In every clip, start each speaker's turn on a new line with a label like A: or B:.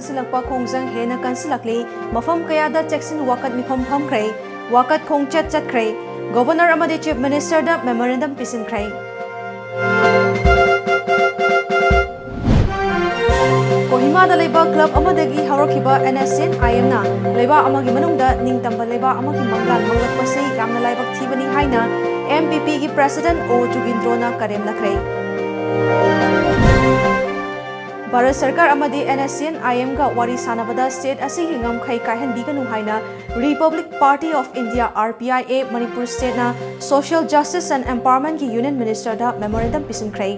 A: kansilakpa khongjang hena kansilakli mafam kayada cheksin wakat mifam phamkhrai wakat khongchat chatkhrai governor amadi chief minister da memorandum pisinkhrai Kohima da leba club amadagi hawrakhiba NSN IM na leba amagi manungda ningtamba leba amagi manglan manglakpasi yamna laibak thibani haina MPP gi president O Jugindrona karem lakhrai Bharat Sarkar amadi NSN IM ga wari sanabada state asigi ngamkhai kaihanbiganu haina Republic Party of India RPIA Manipur state na Social Justice and Empowerment ki Union Minister da memorandum pisinkhrai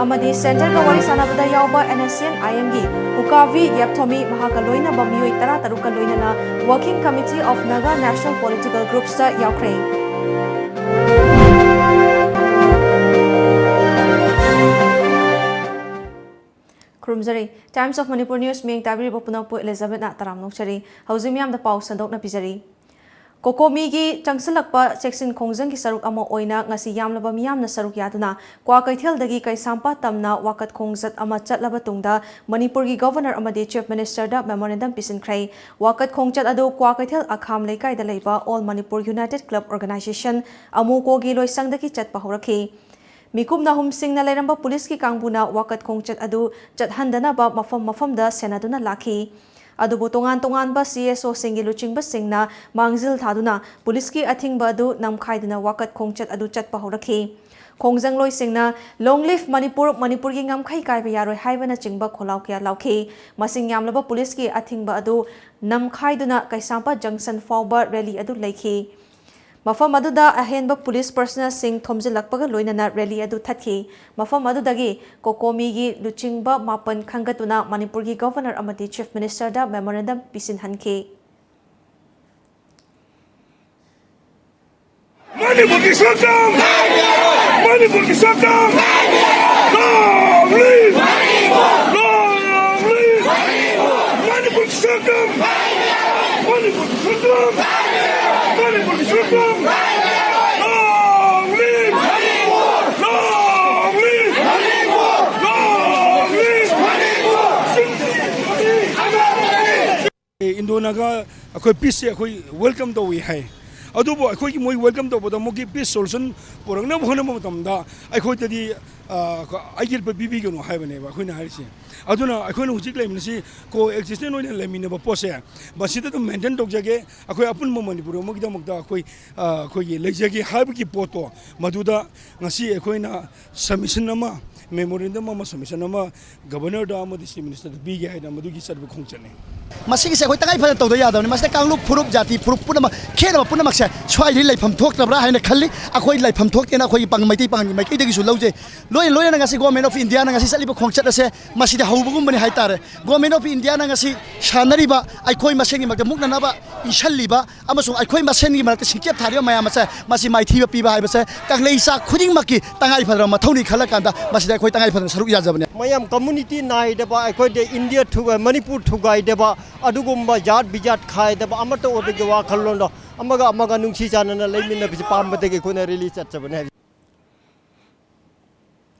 A: amadi center ga wari sanabada yauba NSN IM gi Hukavi Yapthomi Mahakaloina Bamiyoi Tara Taruka Loina na Working Committee of Naga National Political Groups da yaukrai Krumzari Times of Manipur News ming tabiri bopunapu Elizabeth na taram nokchari hauzi miyam da pau sandok na pizari Kokomi gi changsalakpa section khongjang ki saruk ama oina ngasi yamlaba miyam na saruk yaduna kwa kaithel dagi kai sampa tamna wakat khongjat ama chatlaba tungda Manipur gi governor amadi chief minister da memorandum pisinkhrai wakat khongjat adu kwa kaithel akham leikai da leiba All Manipur United Club Organization amu ko gi loisang dagi chatpa horakhi Mikum na humsing na leramba pulis ki kangbuna wakat khongchat adu chathandana ba mafam da senaduna lakhi adu botongan ba CSO singi luching ba singna mangzil thaduna pulis ki athing ba adu namkhaiduna wakat khongchat adu chatpa horakhi khongjang loi singna long live manipur gi ngamkhai kai ba yaroi haibana chingba kholaw kya laukhi masing yamlaba pulis ki athing ba adu namkhaiduna kaisampa junction fawba rally adu laikhi Mafam aduda ahenba police personnel sing thomjilakpaga loinana rally adu thathi mafam adudagi kokomi gi luchingba mapan khangatuna Manipur gi governor amati chief minister da memorandum pisin hanke
B: Manipur ki shutdown Manipur ki shutdown long live Manipur ki shutdown Manipur ki shutdown Manipur ki shutdown long live long live Indonaga akhoi peace se akhoi welcome to we hai adubo akhoi ki moi welcome to boda mogi peace solution porangna bhona matamda akhoi tadi agil pa bibi gno hai bane ba akhoi na harisi aduna akhoi nu hujik leimnasi ko existent oina leimina ba pose basida to maintain tok jage akhoi apun mo manipur mo gida mokda akhoi gi leijagi haib ki poto maduda ngasi akhoi na submission nama memorandum ama submission ama governor da ama chief minister da bi ga ida madugi sarbu khongchane
C: masigi se khoi tangai phan tawda yadawni masne kangluk phurup jati phurup punama khena punama se swai ri laifam thoktabra haina khalli akhoi laifam thoktena akhoi pang maiti pang maiki degi su lauje loi na ngasi government of India na ngasi saliba khongchat ase masida haubugum bani haitare government of India na ngasi shanariba akhoi masengi makta mukna naba ishalliba amasung akhoi masengi makta sikep thariba mayam ase masi maithiba piba haibase kanglei sa khuding makki tangai phadra mathoni khala kanda masida akhoi tangai phadra saruk yajabane
D: mayam community nai deba akhoi de India thuga Manipur thugai deba adugumba jat bijat khai deba amato odege wa khallondo amaga nungsi chanana leimina bi pambadege khona release chatchabane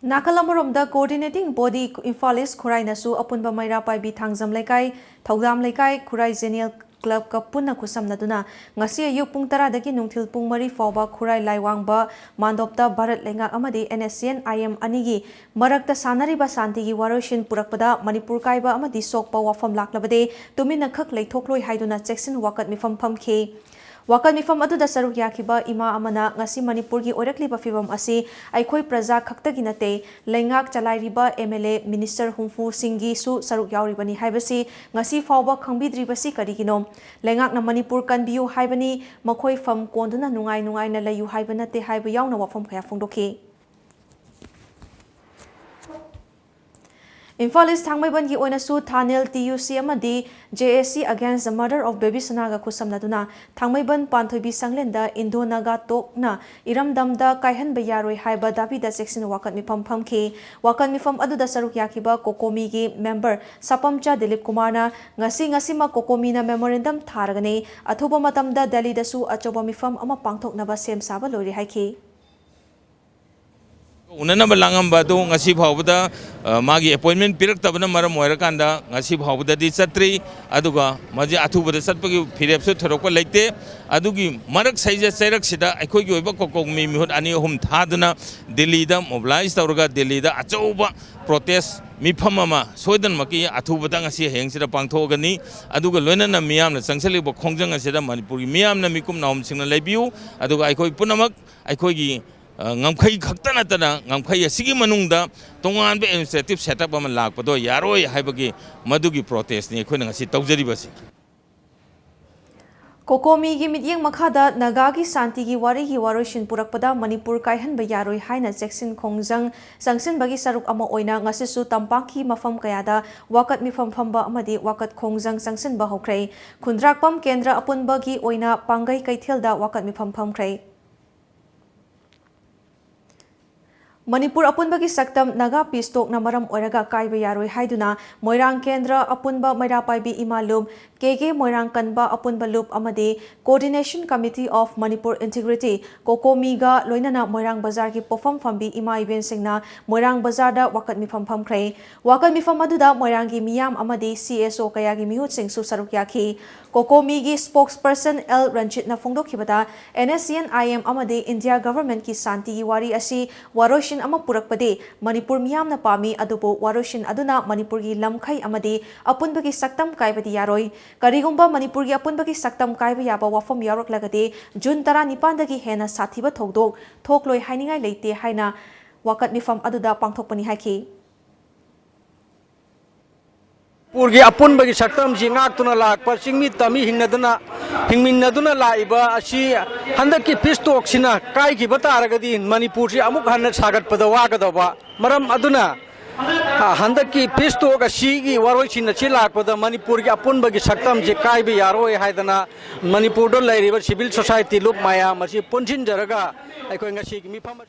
A: Nakalamoromda coordinating body Infalis Khurai nasu apunba maira pai bi thangjam laikai thogdam laikai Khurai Genial Club ka punna khusam naduna ngasi ayuk pung 10 dagi nungthil pung 3 fawba Khurai Laiwangba Mandopta Bharat Lengak amadi NSN IM anigi marakta sanariba santi gi waroshin purakpada Manipur kaiba amadi sokpa wafam laklabade tumina khak leithokloi haiduna section wakat mifam phamkhe Wakat mifam aduda saruk yakiba ima amana ngasi Manipur gi orakliba fibam asi aikhoi praja khaktagi nate lengak chalairiba MLA minister humfu singgi su saruk yauribani haibasi ngasi fawba khangbidribasi karigino lengak na Manipur kanbiu haibani makhoi fam konduna nungai na layu haibanate haiba yauna wafam khaya phongdokhi Infal East Thangmaiban gi oina su Thanel TUC amadi JSC against the murder of baby Sanaga khusamnaduna Thangmaiban Panthoibi Sanglenda Indonaga Tokna Iramdamda Kaihan Bayaroi haiba Davida section wakat mifam phamki wakat mifam aduda saruk yakiba Kokomi gi member Sapamcha Dilip Kumarna ngasi ma Kokomi na memorandum tharagane athoba matamda Delhi dasu achoba mifam ama pangthoknaba sem saba lori haiki
E: उननब लांगंबदो ngasi phawbada magi appointment piraktabana maram oirakanda ngasi phawbada di chatri aduga maji athubada chatpagi phirepsu thorokpa leite adugi marak saija chairak sida aikoi gi oiba kokongmi mihut ani hum thaduna Delhi da mobilize tawraga Delhi da achauba protest mifam ama soidan maki athubada ngasi hengsida pangthogani aduga loinana miyamna changsaliba khongjang asida Manipur gi miyamna mikum naum singna leibiu aduga aikoi punamak aikoi gi ngamkhai khakta natana ngamkhai asigi manungda tongan be administrative setup ama lakpado yaroi haibagi madugi protest ni khoi ngasi tawjari basi
A: Kokomi gi mityeng makhada nagagi santi gi wari gi waroshin purakpada Manipur kaihan ba yaroi haina Jackson Khongjang sangsin bagi saruk ama oina ngasi su tampaki mafam kayada wakat mifam phamba amadi wakat Khongjang sangsin ba hokrei khundrakpam kendra apunba gi oina pangai kaithelda wakat mifam phamkrei Manipur apunbagi saktam naga pistok na maram oiraga kaiba yaroi haiduna Moirang Kendra apunba Mairapaibi Imalum KK Moirang Kanba apunba loop amade Coordination Committee of Manipur Integrity Kokomiga loinana Moirang Bazar ki pofam fambi ima Iben Singna Moirang Bazar da wakat mifam phamkrei wakat mifam aduda Moirang gi miyam amade CSO kaya gi mihut sing su saruk yakhi Kokomi gi spokesperson L Ranjit na phongdokhibada NSCN IM amade India government ki santi gi wari asi waroshin ama purakpade Manipur miyamna pami adubo waroshin aduna Manipur gi lamkhai amade apunbagi saktam kaibadi yaroi karigumba Manipur gi apunbagi saktam kaiba yaba wafam yaroklagade June 19 dagi hena sathiba thogdok thokloi hainingai leite haina wakat mifam aduda pangthokpani haiki
F: Purgi apun bagi saktam jingak tuna lak pasingmi tami hingminnaduna laiba asi handaki pistok sina kai ki bataragadi Manipur si amuk hanna sagat padawa kadaba maram aduna handaki pistok asi gi waroi sina chilak pada Manipur gi apun bagi saktam je kai bi yaroi haidana Manipur do lairiba civil society loop maya masi ponjin jaraga aikoi ngasi gi mifam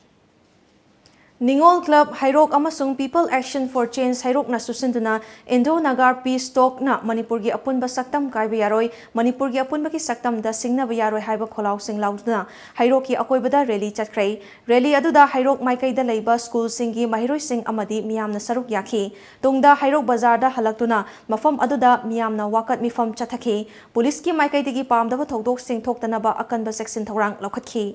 A: Ningol Club Hairok amasung People Action for Change Hairok na susinduna Indo Nagar Peace Talk na Manipur gi apunba saktam kaiba yaroi Manipur gi apunba ki saktam da singna ba yaroi haiba kholau sing lauduna Hairok ki akoibada rally chatkrei rally aduda Hairok maikai da leiba school singi mahiroi sing amadi miyamna saruk yakhi tungda Hairok bazar da halaktuna mafam aduda miyamna wakat mifam chathaki police ki maikai digi pamdaba thogdok sing thoktana ba akanba section thorang lokhatki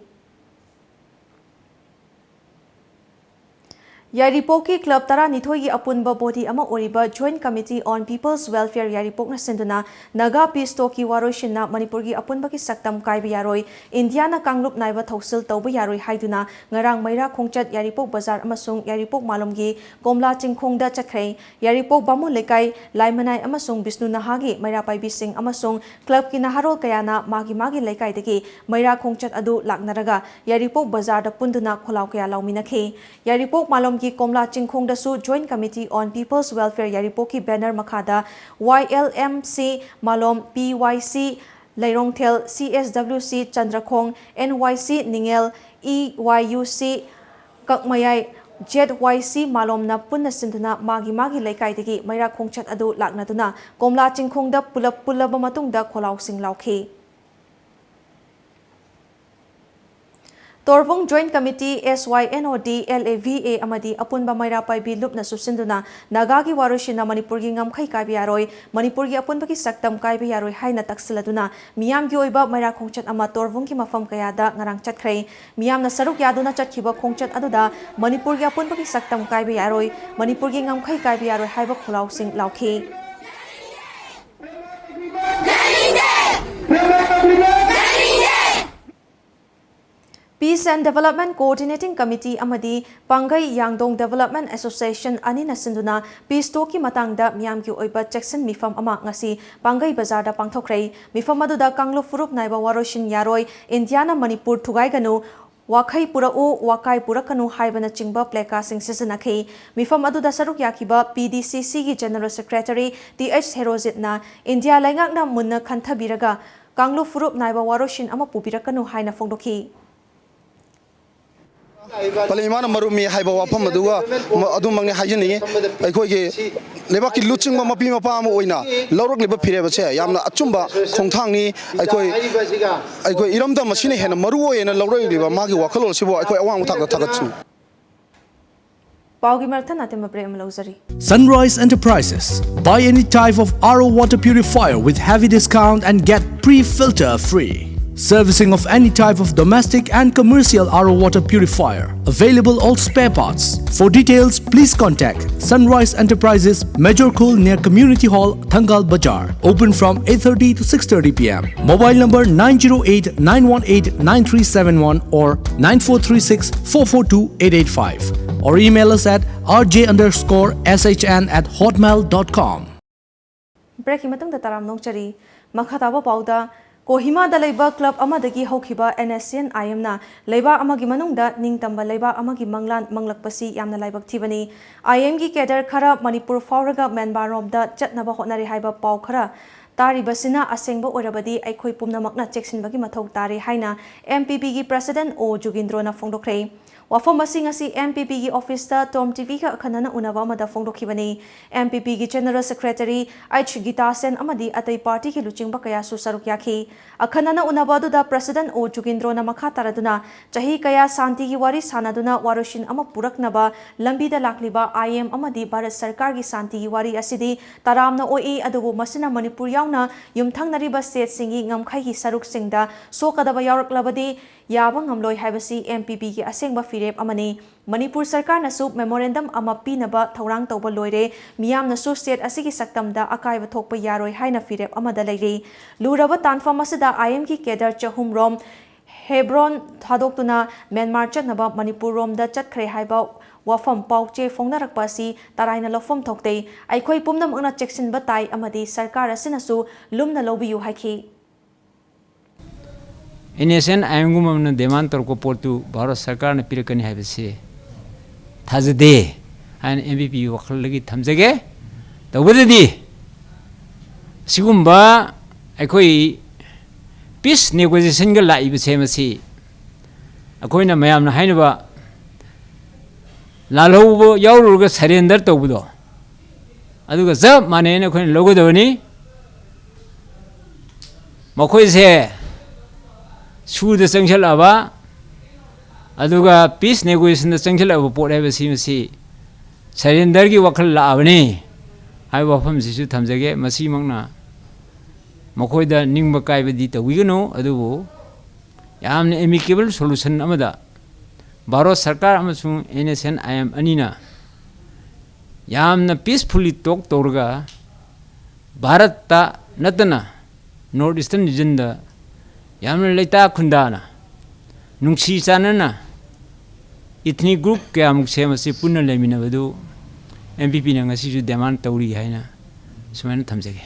A: Yaripoki Club Tara Nithoigi Apunba Body Ama Oriba Joint Committee on People's Welfare Yaripok na senduna Naga Peace Talki Waroshin na Manipurgi Apunba ki saktam kaiba yaroi India na Kanglup naiba thausil tauba yaroi haiduna ngarang maira khongchat Yaripok Bazar amasung Yaripok Malomgi Komla Chingkhongda chakhrei Yaripok Bamu Lekai Laimanai amasung Bisnu Nahagi Maira Paibi Singh amasung Club ki naharol kayana magi Lekai dagi maira khongchat adu laknaraga Yaripok Bazar da punduna kholau kaya lauminakhi Yaripok Malom ki Komla Chingkhong da su Joint Committee on People's Welfare Yaripoki banner makhada YLMC Malom PYC Lairongthel CSWC Chandrakhong NYC Ningel EYUC Kakmayai ZYC Malom na punna sinduna magi laikai dagi maira khongchat adu laknaduna Komla Chingkhong da pulaba matungda kholau sing laukhi Torvung Joint Committee SYNOD LAVA amadi apunba maira paibi lupna susinduna nagagi waroshina Manipurgi ngamkhai kaibi yaroi Manipurgi apunbagi saktam kaibi yaroi haina taksiladuna miyamgi oiba maira khongchat ama Torvung ki mafam kayada ngarang chatkrei miyamna saruk yaduna chatkiba khongchat aduda Manipurgi apunbagi saktam kaibi yaroi Manipurgi ngamkhai kaibi yaroi haiba kholau sing laukhi Peace and Development Coordinating Committee amadi Pangai Yangdong Development Association anina sinduna Peace Talk ki matangda miyam ki oiba Jackson mifam ama ngasi Pangai Bazar da pangthokrei mifam aduda Kanglu Furup naiba waroshin yaroi Indiana Manipur thugai ganu Wakai pura'u wakai purakanu haibana chingba pleka sing sisinakhi mifam aduda saruk yakiba PDCC gi General Secretary TH Herozit na India laingak na munna khanthabiraga Kanglu Furup naiba waroshin ama pubirakanu haina phongdokhi
C: Palimana marumi haiba wafam aduga adumangni hajini aikoge lebaki luching ma mapi mapa ma oina lawrok leba phireba che yamna achumba khongthangni aikoi iramda masine hena maru oina lawroi leba magi wakhalo sibo aikoi awang thak thakachni
A: Paugi Martha Natima Prem Lozari.
G: Sunrise Enterprises. Buy any type of RO water purifier with heavy discount and get pre-filter free. Servicing of any type of domestic and commercial RO water purifier. Available all spare parts. For details, please contact Sunrise Enterprises, Major Khul near Community Hall, Thangal Bazaar. Open from 8:30 to 6:30 p.m. Mobile number 908-918-9371 or 9436-442-885. Or email us at rj_shn@hotmail.com.
A: Break matang da taram nokchari makhataba pauda Kohima da Laiba Club Amadagi Hokiba NSN IMna Laiba Amagi Manungda Ningtamba Laiba Amagi Manglan Manglakpasi Yamna Laibak Tibani IMG Kader Kara Manipur Fauraga Menbaromda Chatnaba Hotnari Haiba Pau Kara Tari Basina Asengba Orabadi Aikoi Pumnamakna Jackson Bagi Mathau Tari Haina MPP gi President O Jugindrona Fongdokre Wafam masing asi MPP gi office ta TOMTV ka khanana unaba mada fongdokhibani MPP gi General Secretary H Gita Sen amadi atai party ki luchingba kaya su saruk yakhi akhanana unaba du da President O Jugindrona makha taraduna chahi kaya santi gi wari sanaduna warushin ama puraknaba lambi da lakliba IM amadi Bharat Sarkar gi santi gi wari asidi taramna oi adugu masina Manipur yauna yumthangnari ba state singi ngamkhai gi saruk singda sokadaba yawraklabadi yaba ngamloi haibasi MPP gi asengba firep amani Manipur Sarkar nasu memorandum ama pinaba thaurang tawba loire miyam nasu state asigi saktamda akaiba thokpa yaroi haina firep amada leire luraba tanfa masida IM ki kedar chahum rom Hebron thadokuna Myanmar chatnaba Manipur rom da chatkre haiba wafam pauche phongnarakpa si taraina lofam thokte aikhoi pumnam angna checksin batai amadi sarkar asinasu lumna lobiyu haiki
H: NSN IMGUM demand torko portu Bharat Sarkar na pirakani haibase thazade and MPP wakal lagi thamjage tawbadadi sigumba aikoi peace negotiation ga lai bse masi akoi na mayam na hainaba lalho yawruga surrender tawbudo aduga zab mane na khoi logodawani makoi se Suda Sangshal Aba Aduga peace negotiation the Sangshal Aba Port Ever Simasi Sarendargi Wakal Avani I wafam Sisu Tamzage Masi Mangna Makoida Ningmakai Dita Wigano Adubo Yam amicable solution Amada Baro Sarkar Amasung NSN I am Anina Yam peacefully talk Torga Bharata Natana Northeastern agenda Yamna Leta Kundana Nungsi Sanana Itni group Kam Semasi Puna Lemina Vadu MPP Nangasi demand Tauri Haina Suman Tamzage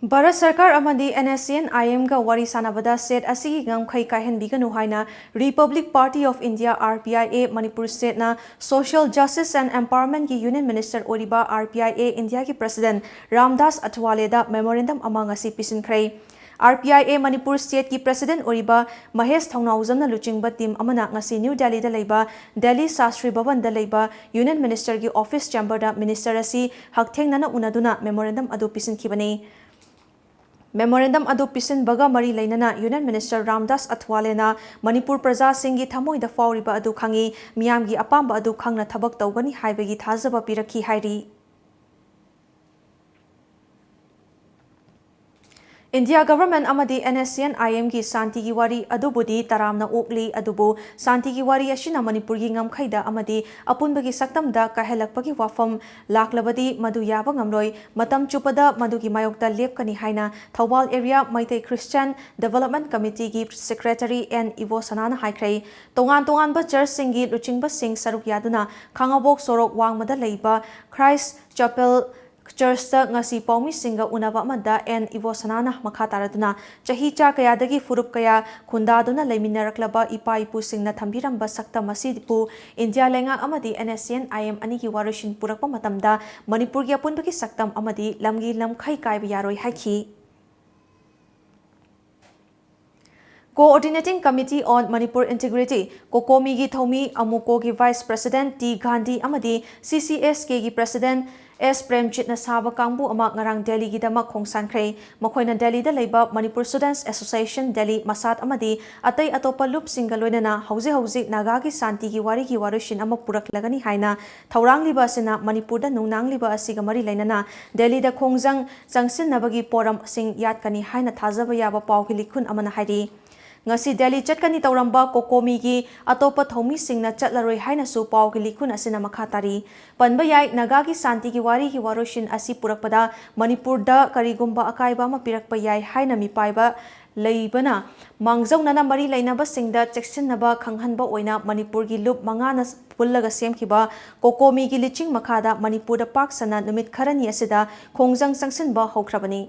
A: Bharat Sarkar amadi NSN IM ga wari sanabada set asigi ngamkhai kaihen biganu haina Republic Party of India RPIA Manipur State na Social Justice and Empowerment ki Union Minister Oriba RPIA India ki President Ramdas Athwale da memorandum amangasi pisinkhrai RPIA Manipur State ki President Oriba Mahesh Thongnauzamna luchingba team amana ngasi New Delhi da leiba Delhi Sastri Bhavan da leiba Union Minister ki office chamber da minister asi hakthengnana unaduna memorandum adu pisinkhibani Memorandum adu pisin baga mari lainana Union Minister Ramdas Athwale na Manipur Praja Singhi thamoi da fauriba adu khangi miyamgi apamba adu khangna thabak tawgani haibagi thazaba pirakhi hairi India government amadi NSN IM ki santi gi wari adubudi taramna okli adubu santi gi wari ashina Manipur gi ngamkhaida amadi apunbagi saktamda kahelakpagi wafam laklabadi madu yaba ngamloi matam chupada madu gi mayokta lepkani haina Thawal area Maitai Christian Development Committee gi secretary N Ivo Sanana haikrai tongan ba church singi luchingba sing saruk yaduna khangabok sorok wangmada leiba Christ Chapel Church ta ngasi paumi singa unaba mada N Ivo Sanana makha taraduna chahi cha kaya dagi furup kaya khunda duna leminaraklaba ipa ipu singna thambiramba sakta masipu India lenga amadi NSN IM ani ki warushin purakpa matamda Manipur gi apunbagi saktam amadi lamgi lamkhai kaiba yaroi haiki Coordinating Committee on Manipur Integrity Kokomi gi thomi amuko gi Vice President T Gandhi amadi CCSK gi President S Premjitna saba kangbu ama ngarang Delhi gidama khongsankhre makoina Delhi da leiba Manipur Students Association Delhi Masat amadi atai atopa loop singaloinana hauzi naga gi santi gi wari gi warushin ama purak lagani haina thaurang liba asina Manipur da nungnang liba asiga mari lainana Delhi da khongjang changsin nabagi poram sing yatkani haina thajaba yaba paw gi likhun amana hairi ngasi Delhi chatkani tauramba kokomi gi atopa thomi singna chatlaroi haina su paw gi likhun asina makhatari panba yai naga gi santi gi wari gi waroshin asi purakpada Manipur da karigumba akaiba ma pirakpa yai haina mi paiba leibana mangjaunana mari lainaba singda cheksinaba khanghanba oina Manipur gi loop mangana pullaga semkhiba kokomi gi liching makhada Manipur da pak sana numit kharani asida khongjang sangsinba hokrabani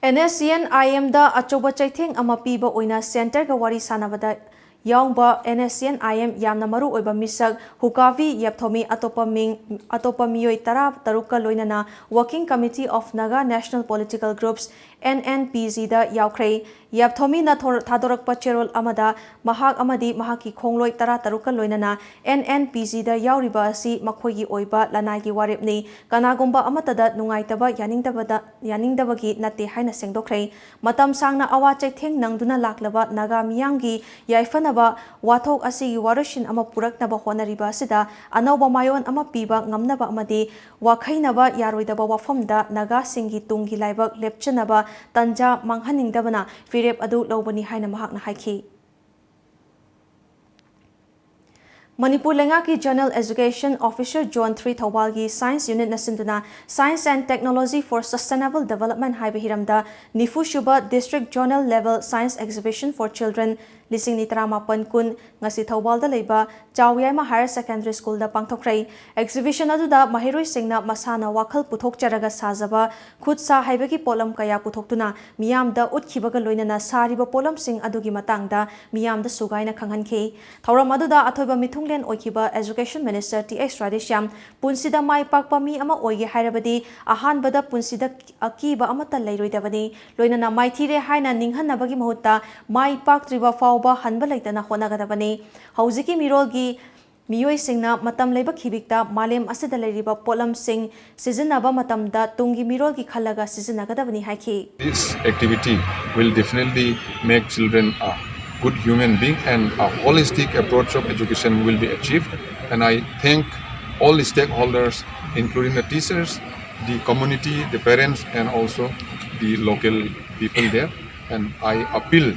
A: NSCN IM da achoba chaitheng ama piba oina center ga wari sanabada yaungba NSCN IM yamna maru oiba misak hukavi yapthomi atopa miyoi tara taruka loinana Working Committee of Naga National Political Groups NNPG da yaukhrei yapthomi na thadorakpa cherol amada mahak amadi mahaki khongloi tara taruka loinana NNPG da yauriba asi makhoigi oiba lanai gi warepni kanagumba amatada nungaitaba yaningdabagi natte haina sengdokhrei matam sangna awa chaitheng nangduna laklaba naga miyamgi yaifanaba wathok asigi warushin ama puraknaba honariba asida anauba mayon ama piba ngamnaba amadi wakhainaba yaroidaba wafamda naga singi tungi laibak lepchanaba tanja manghaningdabana firep adu lobani haina mahakna haiki Manipur Lengaki Journal Education Officer John 3 Thawalgi Science Unit Nasinduna Science and Technology for Sustainable Development Haiba Hiramda Nifu Shuba District Journal Level Science Exhibition for Children Lising Nitramapan Kun ngasi Thawal da leiba Chawyama Higher Secondary School da pangthokrai exhibition aduda mahiroi singna masana wakhal puthok charaga sajaba khud sa haibagi polam kaya puthoktuna miyam da utkhibaga loinana sariba polam sing adugi matangda miyam da sugaina khanghanke thauram aduda athoiba mithunglen oikiba Education Minister TX Radishyam punsida mai pakpa mi ama oige hairabadi ahan bada punsida akiba amata leiroidabani loinana mai thire haina ninghanabagi mahutta mai paktriba fauba hanba laitana honagadabani hauziki mirolgi miyoi singna matam leiba khibikta malem asida leiriba polam sing sizinaba matamda tungi mirolgi khalaga sizinagadabani haiki
I: This activity will definitely make children a good human being and a holistic approach of education will be achieved, and I thank all the stakeholders including the teachers, the community, the parents and also the local people there, and I appeal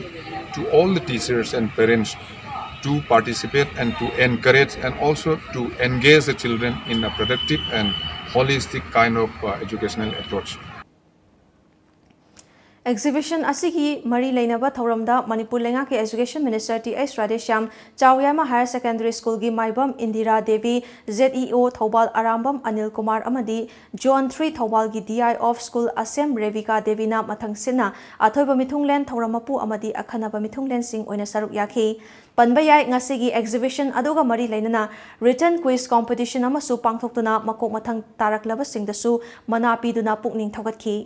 I: to all the teachers and parents to participate and to encourage and also to engage the children in a productive and holistic kind of educational approach.
A: Exhibition asigi mari leinaba thauramda Manipur Lengaki Education Minister TX Radishyam Chawyama Higher Secondary School gi maibam Indira Devi ZEO Thobal Arambam Anil Kumar amadi John 3 Thobal gi DI of School Asem Revika Devina mathangsina athoiba mithunglen thoramapu amadi akhanaba mithunglen sing oina saruk yakhi panbayai ngasigi exhibition aduga mari leinana written quiz competition amasu pangthoktuna makok mathang taraklaba singdasu mana piduna pukning thogatki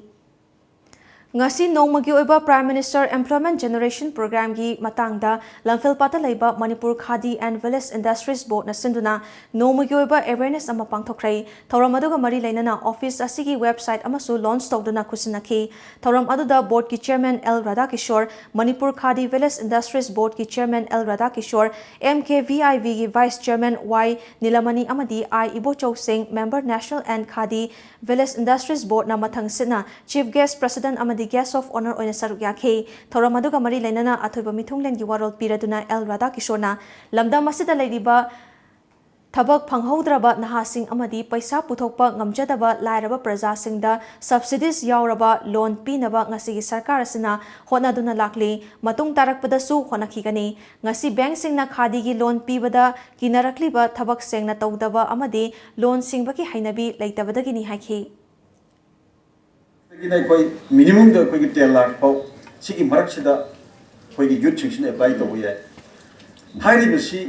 A: ngasi nongmagi oiba Prime Minister Employment Generation Program gi matangda lamphel pata leiba Manipur Khadi and Village Industries Board na sinduna nongmagi oiba awareness ama pangthokrai thoram aduga mari leinana office asigi website amasu launch tawduna khusinaki thoram aduda board ki chairman L Radhakishore Manipur Khadi Village Industries Board ki chairman L Radhakishore MKVIV gi vice chairman Y Nilamani amadi I Ibochau Singh member National and Khadi Village Industries Board na mathang sina chief guest president amadi guest of honor oina saruk yakhe thoram aduga mari leinana athoiba mithunglen gi warol piraduna L Radhakishorna lamdam asida leiriba thabak phanghodraba nahasing amadi paisa puthokpa ngamjadaba lairaba praja singda subsidies yauraba loan pinaba ngasigi sarkar asina honaduna lakli matung tarakpada su honakhigani ngasi bank singna khadi gi loan pibada kinarakliba thabak sengna tawdaba amadi loan singbaki hainabi leitabadagini haikhi
J: minimum the quick 10 lakh pau sigi marakshida koi youth section apply to we high masi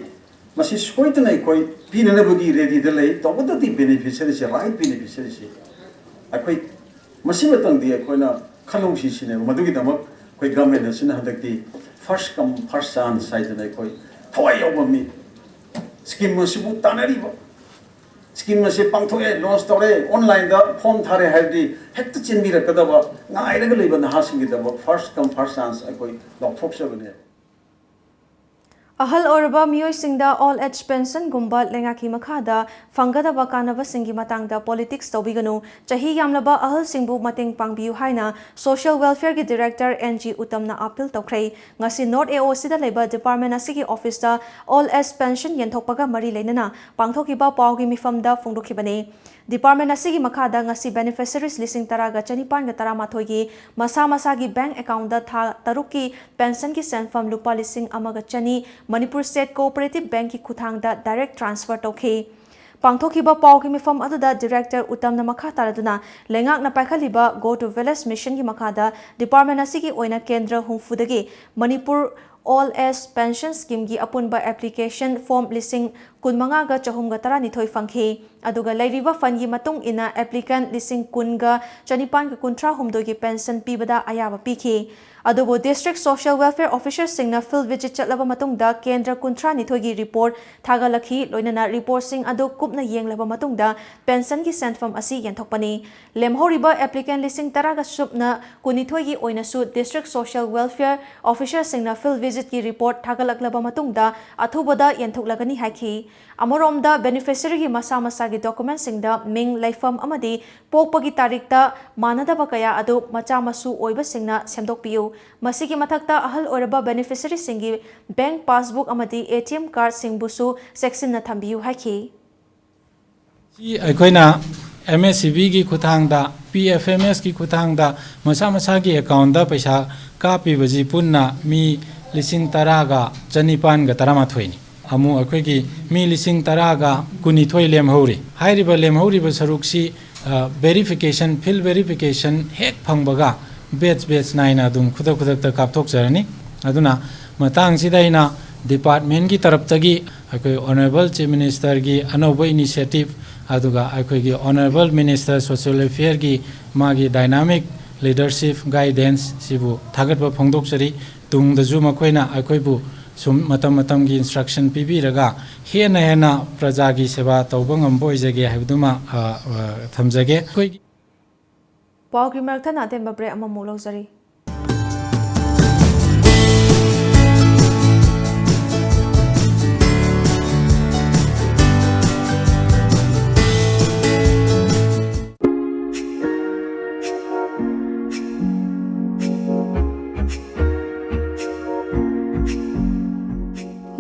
J: masi soitna koi pinana bugi ready the lay to what the beneficiary is right beneficiary si akoi masi matang dia koi na khalong si sine madugi damak koi government sin handakti first come first chance side na koi thawai yawmi scheme masibu tanariba scheme masi pangthoe launch tore online da form thare haidi hekta chinbira kadaba ngairaga leiba nahasing da first come first chance akoi lawthokchabane
A: Ahal orba miyoi singda all age pension gumba lengaki makhada fangada bakanaba singi matangda politics tobiganu chahi yamlaba ahal singbu mating pangbiu haina social welfare gi director NG Utamna appeal tokrai ngasi North AOC da leba department asigi office da all age pension yenthokpaga mari leinana pangthokiba pawgi mifamda phongdokhibane Department asigi makhada ngasi beneficiaries lising taraga chanipan ga taramathoi gi masa masa gi bank account da tha taruki pension ki senfam lupa lising amaga chani Manipur State Cooperative Bank ki khuthang da direct transfer tokhi pangthokiba paw ki mifam aduda director Utamna makha taraduna lengak na paikhaliba go to village mission gi makhada department asigi oina kendra humfudagi Manipur all age pension scheme gi apunba application form lising kunmanga ga chahum ga tara ni thoi fanghi aduga lairiba fund gi matung ina applicant lising kun ga chanipan ga kuntra humdoi gi pension pibada ayaba pikhi adubo district social welfare officer singna field visit chatlaba matung da kendra kuntra ni thoi gi report thaga lakhi loinana report sing adu kupna yenglaba matung da pension gi senfam asi yenthokpani lemhoriba applicant lising tara ga supna kunithoi gi oina su district social welfare officer singna field visit ki report thaga laklaba matung da athuboda yenthoklagani haiki Amoromda beneficiary gi masa masa gi document singda ming laifam amadi pokpagi tarikta manadaba kaya adu macha masu oiba singna semdokpiu masigi mathakta ahal oraba beneficiary singi bank passbook amadi ATM card singbusu section na thambiu haki
K: si aikoina MSCB gi khuthangda PFMS gi khuthangda masa masa gi account da paisa kapi baji punna mi lising taraga chanipan ga taramatoini amu akhoi mi lising taraga kunithoi lemhori hairiba lemhori ba saruksi verification field verification hek phangbaga batch naina dum khuda ta kapthok jarani aduna matang sidaina department gi taraptagi akhoi honorable chief minister gi anoba initiative aduga akhoi gi honorable minister social welfare gi magi dynamic leadership guidance sibu thagatba phongdok jari tungdaju makoina akhoi bu sum matam gi instruction pibiraga hena praja gi seva tawbang amboi jage haibduma thamjage koi
A: Pawgi marthana temba bre ama mulozari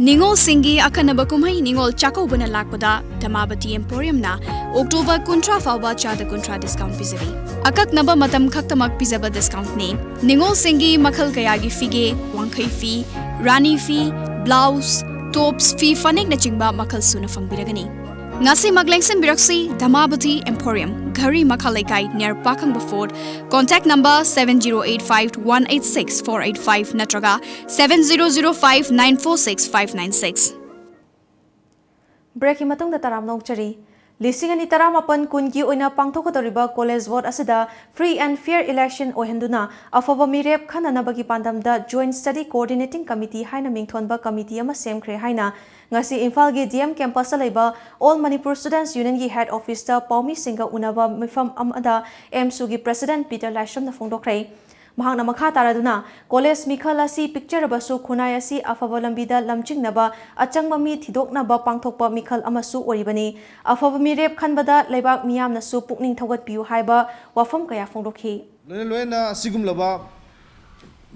L: Ningol Singi akanaba kumhai Ningol Chakobana lakpada Dhamabati Emporium na October kuntra fawba chada kuntra discount pizabi. Akak naba matam khaktamak pizaba discount ne. Ningol Singi makhal kayagi fige, wangkai fee, rani fee, blouse, tops fee fanek na chingba makhal suna fangbiragani. Ngasi maglengsim biraksi Dhamabati Emporium, Gari Makhalekai near Pakang Baford. Contact number 7085-186-485 natraga 7005-946-596.
A: Break matong da taram nokchari lising ani taramapan kunki oina pangthokodoriba college vote asida free and fair election ohenduna afaba mirep khanana bagi pandamda joint study coordinating committee haina mingthonba committee ama semkhre haina ngasi Imphal gi DM campus laiba All Manipur Students Union gi head office ta Paumi Singha unaba mifam amada MSU gi president Peter Lasham na phongdokrai mahangna makha taraduna college mikhal asi picture basu khunai asi afaba lambida lamchingnaba achangba mi thidoknaba pangthokpa mikhal amasu oribani afaba mi rep khanbada leibak miyamna su pukning thogat piu haiba wafam kaya phongdokhi
C: loina sigumlaba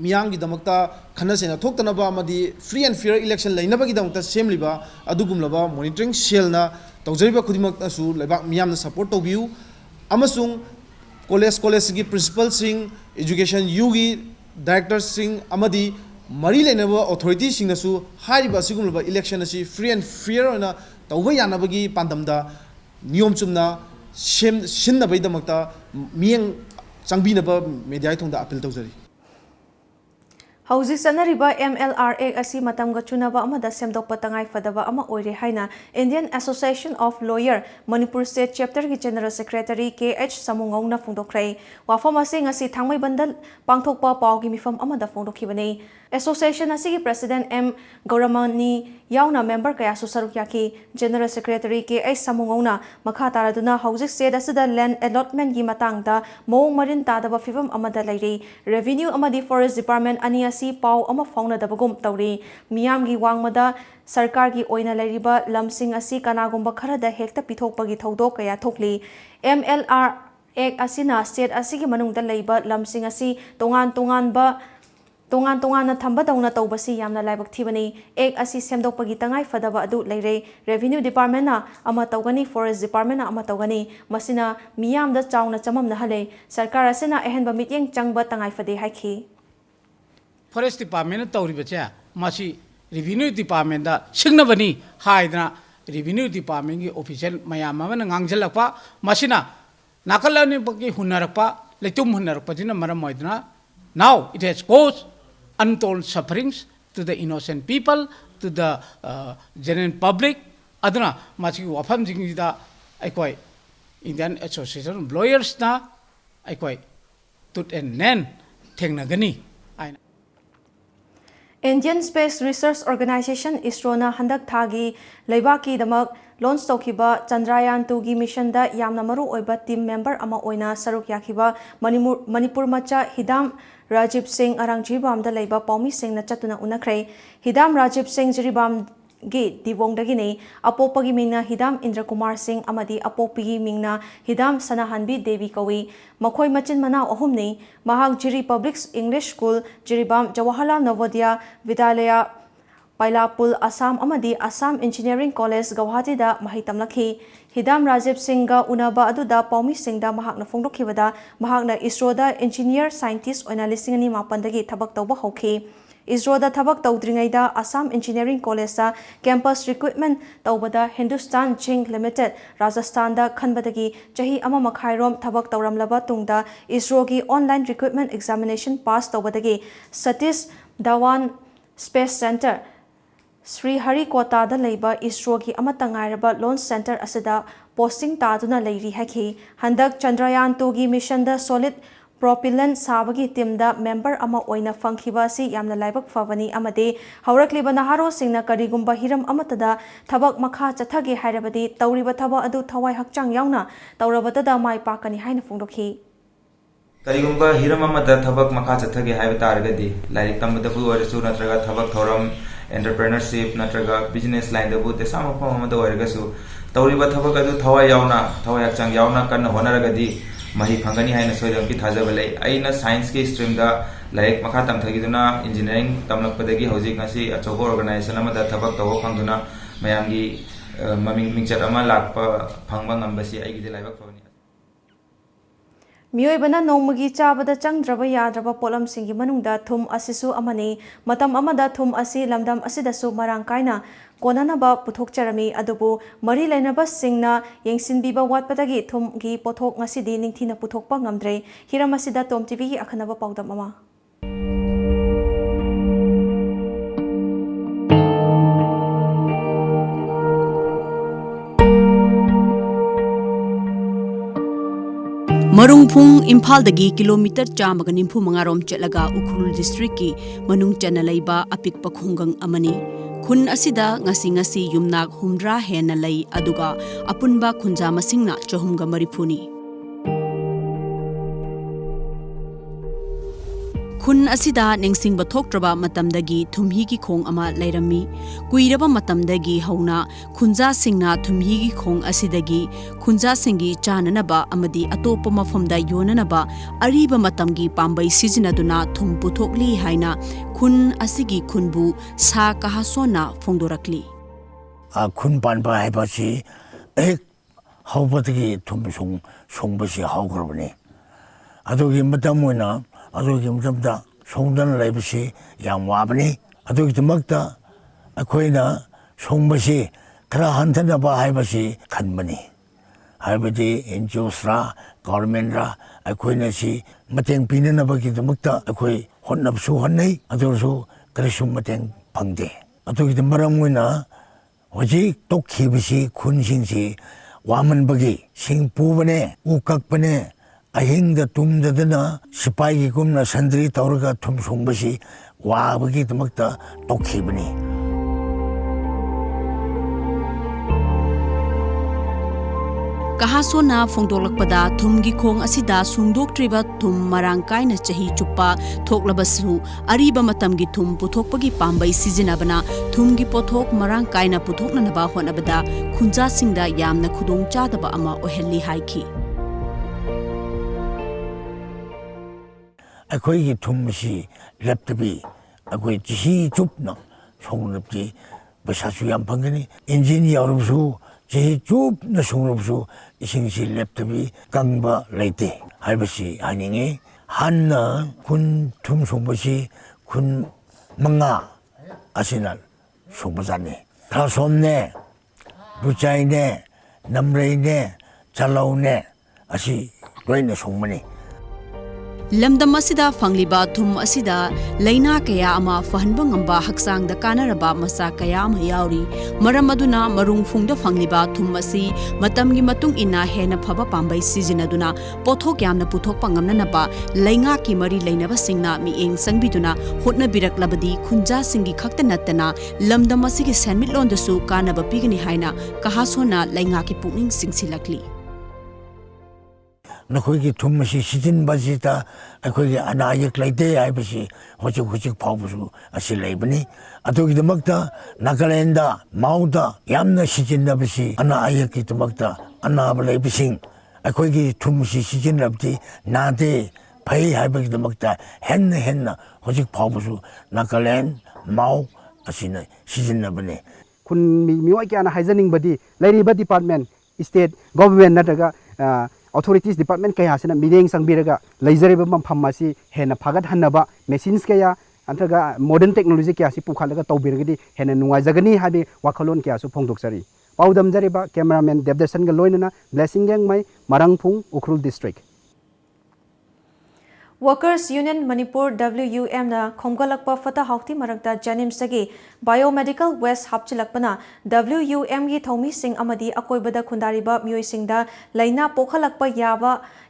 C: Miyangi damakta khanasena thoktanaba amadi free and fair election lainabagi damakta semliba adugumlaba monitoring cell na tawjariba khudimakta su laibak miyamna support tawbiu amasung college gi principal sing education yugi director sing amadi mari lainaba authority sing na su hariba sigumlaba election asi free and fair na tawba yanabagi pandamda niyom chumna shinnabai damakta miyang changbinaba media thongda appeal tawjari
A: Hauzi sanariba MLRA asi matamga chunaba amada semdokpa tangai fadaba ama oire haina Indian Association of Lawyer Manipur State Chapter gi General Secretary KH Samungong na phongdokrai wafam asi ngasi thangmai bandal pangthokpa pawgi mifam amada phongdokhibani Association asigi President M. Gauramani yauna member kaya su saruk yaki General Secretary K. A. Samungona makha taraduna haujik state asida land allotment gi matangda mong marin tadaba fivum amada lairi Revenue amadi Forest Department ani asi pau ama fauna dabagum tawri miyam gi wangmada sarkar gi oina lairiba lamsing asi kanagumba kharada hekta pithokpagi thodok kaya thokli MLR ek asina state asigi manungda leiba lamsing asi tongan na thamba dauna tawbasi yamna laibak thibani ek asi semdokpagi tangai fadaba adu leire Revenue Department na ama tawgani Forest Department na ama tawgani masina miyamda chawna chamam na hale sarkar asina ehenba mityeng changba tangai fade haiki
M: Forest Department tawri bacha masi Revenue Department da signabani haidna Revenue Department gi official mayam amana ngangjalakpa masina nakalani bagi hunarakpa letum hunarakpa dina maram moidna now it has caused untold sufferings to the innocent people, to the general public. Aduna machi wafam jingida aikoi Indian Association of Lawyers na aikoi tut and nen tengnagani.
A: Indian Space Research Organization ISRO na handak thagi leibaki damak launch tawkiba Chandrayaan 2 gi mission da yamna maru oiba team member ama oina saruk yakiba Manipur macha Hidam Rajib Singh arang jiribam da leiba Paumi Singh na chatuna unakrai Hidam Rajib Singh jiribam gi dibong dagini apopagi mingna Hidam Indra Kumar Singh amadi apopigi mingna Hidam Sanahanbi Devi kawi makhoi machin mana ahumni mahak jiri Public English School jiribam Jawaharlal Navodaya Vidyalaya Pailapul Assam amadi Assam Engineering College Guwahati da mahitam lakhi Hidam Rajib Singh ga unaba aduda Paumi Singh da mahakna fongdokhibada mahakna ISRO da engineer scientist oina lisingani mapandagi thabak tawba hokhi ISRO da thabak tawdringai da Assam Engineering College da campus recruitment tawbada Hindustan Zinc Limited Rajasthan da khanbadagi chahi ama makhairom thabak tawramlaba tungda ISRO gi online recruitment examination pass tawbadagi Satish Dhawan Space Center Sri Harikota da leiba ISRO gi amatangairaba launch center asida posting taduna leiri haki handak Chandrayaan 2 gi mission da solid propellant sabagi team da member ama oina fangkhiba si yamna laibak favani amade haurakliba naharo singna karigumba hiram amatada thabak makha chathagi hairabadi tawriba thaba adu thawai hakchang yauna tawrabata da mai pakani haina fongdokhi
N: karigumba hiram amada thabak makha chathagi haiba taragadi lairik tambada bu warisu natraga thabak thoram entrepreneurship natraga business line da bu te sama pam amada waragasu tawriba thabak adu thawai yauna thawai hakchang yauna kan honaragadi mahi phangani haina soidam ki thajaba lei aina science ke stream da laik makha tam thagiduna engineering tamlakpadagi hojik ngasi achobo organization amada thabak tawo phangduna mayamgi maming mingchat ama lakpa phangba ngambasi aigi de laibak phawani
A: Miyoibana nongmagi chabada changdraba yadraba polam singi manungda thum asisu amani matam amada thum asi lamdam asidasu marang kaina konanaba puthokcharami adubu mari lainaba singna yengsinbiba watpadagi thum gi pothok ngasidi ningthina puthokpa ngamdre hiramasida TOMTV gi akhanaba pawdam ama
O: Marungphung Impaldagi kilometer chamaga nimpu mangarom chetlaga Ukhrul district ki manung chana leiba apikpa khungang amani khun asida ngasi yumnak humdra hena lei aduga apunba khunja masingna chahumga marifuni khun asida nengsingba thoktraba matamdagi thumhi ki khong ama leirami kuiraba matamdagi hauna khunja singna thumhi ki khong asidagi khunja singi chananaba amadi atopa mafamda yonanaba ariba matamgi pambai sijinaduna thum puthokli haina khun asigi khunbu sa kahasona fongdorakli
P: khun panba haibasi ek haubadagi thum songbasi haugrabani adogi matamoina adogi mutamda songdan laibasi yam wabani adogi damakta akoina songbasi khara hantanaba haibasi khanbani haibadi NGOs ra government ra akoina si mateng pinanabagi damakta akoi honnabsu honnai adosu karisu mateng phangde adogi damaramuna hoji tokkhibasi khunsingsi wamanbagi singpubane ukakpane अहिंग तुमदना सिपाही की गुमना संद्री तौरगा थुम सोंबसी वाबगी दमकता तोखिबनी
O: Kahasona phongdolakpada thumgi khong asida sungdoktriba thum marang kaina chahi chupa thoklabasu ariba matamgi thum puthokpagi pambai sizinabana thumgi pothok marang kaina puthoknanaba honabada khunja singda yamna khudong chadaba ama ohelli haiki
P: अखोई की थुम से लैपटॉपी अखोई चिही चुप न सोंगरबजी बसासु याम फंगनी engine यावरबसु चिही चुप न सोंगरबसु इसिंग से लैपटॉपी कंगबा लेते हाइबसी हानिंगे हान्ना कुन थुम सोंबसी कुन मंगा असिनल सोंबजाने थासोमने बुचाइने नमरेने चलाउने असी लोइने सोंबनी
O: Lamdam asida fangliba thum asida laina kaya ama fahanba ngamba haksang da kanaraba masa kaya ama yauri maram aduna marung phungda fangliba thum asi matamgi matung ina hena phaba pambai sizinaduna pothok yamna puthok pangamna naba lainga ki mari lainaba singna mi eng sangbiduna hotna birak labadi khunja singi khakta natana lamdam asigi sanmit londasu kanaba pigani haina kahasona lainga ki pukning singsilakli
P: नखोई थुम से season बजिता अखोई अनायक लेते आइबसी होचिक होचिक फावबसु असि लेबनी अतोगी दमकता नागालैंडा माउदा यामना season नबसी अनायक की दमकता अनाब लेबसिंग अखोई थुम से season नबती नादे फै हाइबगी दमकता हेन होचिक फावबसु नागालैंड माउ असिना सिजन नबने
Q: कुन मिवाई क्या ना हाइजनिंग बदी लेरिबा डिपार्टमेंट स्टेट गवर्नमेंट नटगा authorities department kaya sina mideng sangbiraga laizareba mampham asi hena phagat hanaba machines kaya antaga modern technology kya si pukhalaga tawbiragadi hena nungai jagani habi wakhalon kya su phongdoksari paudam jareba cameraman devdarsan ga loinana blessing gang mai marangphung ukhrul district
A: Workers Union Manipur WUM na khomgalakpa fata hauti marakta Janim sagi biomedical waste hapchilakpana WUM gi thomi sing amadi akoibada khundariba mioi singda laina pokhalakpa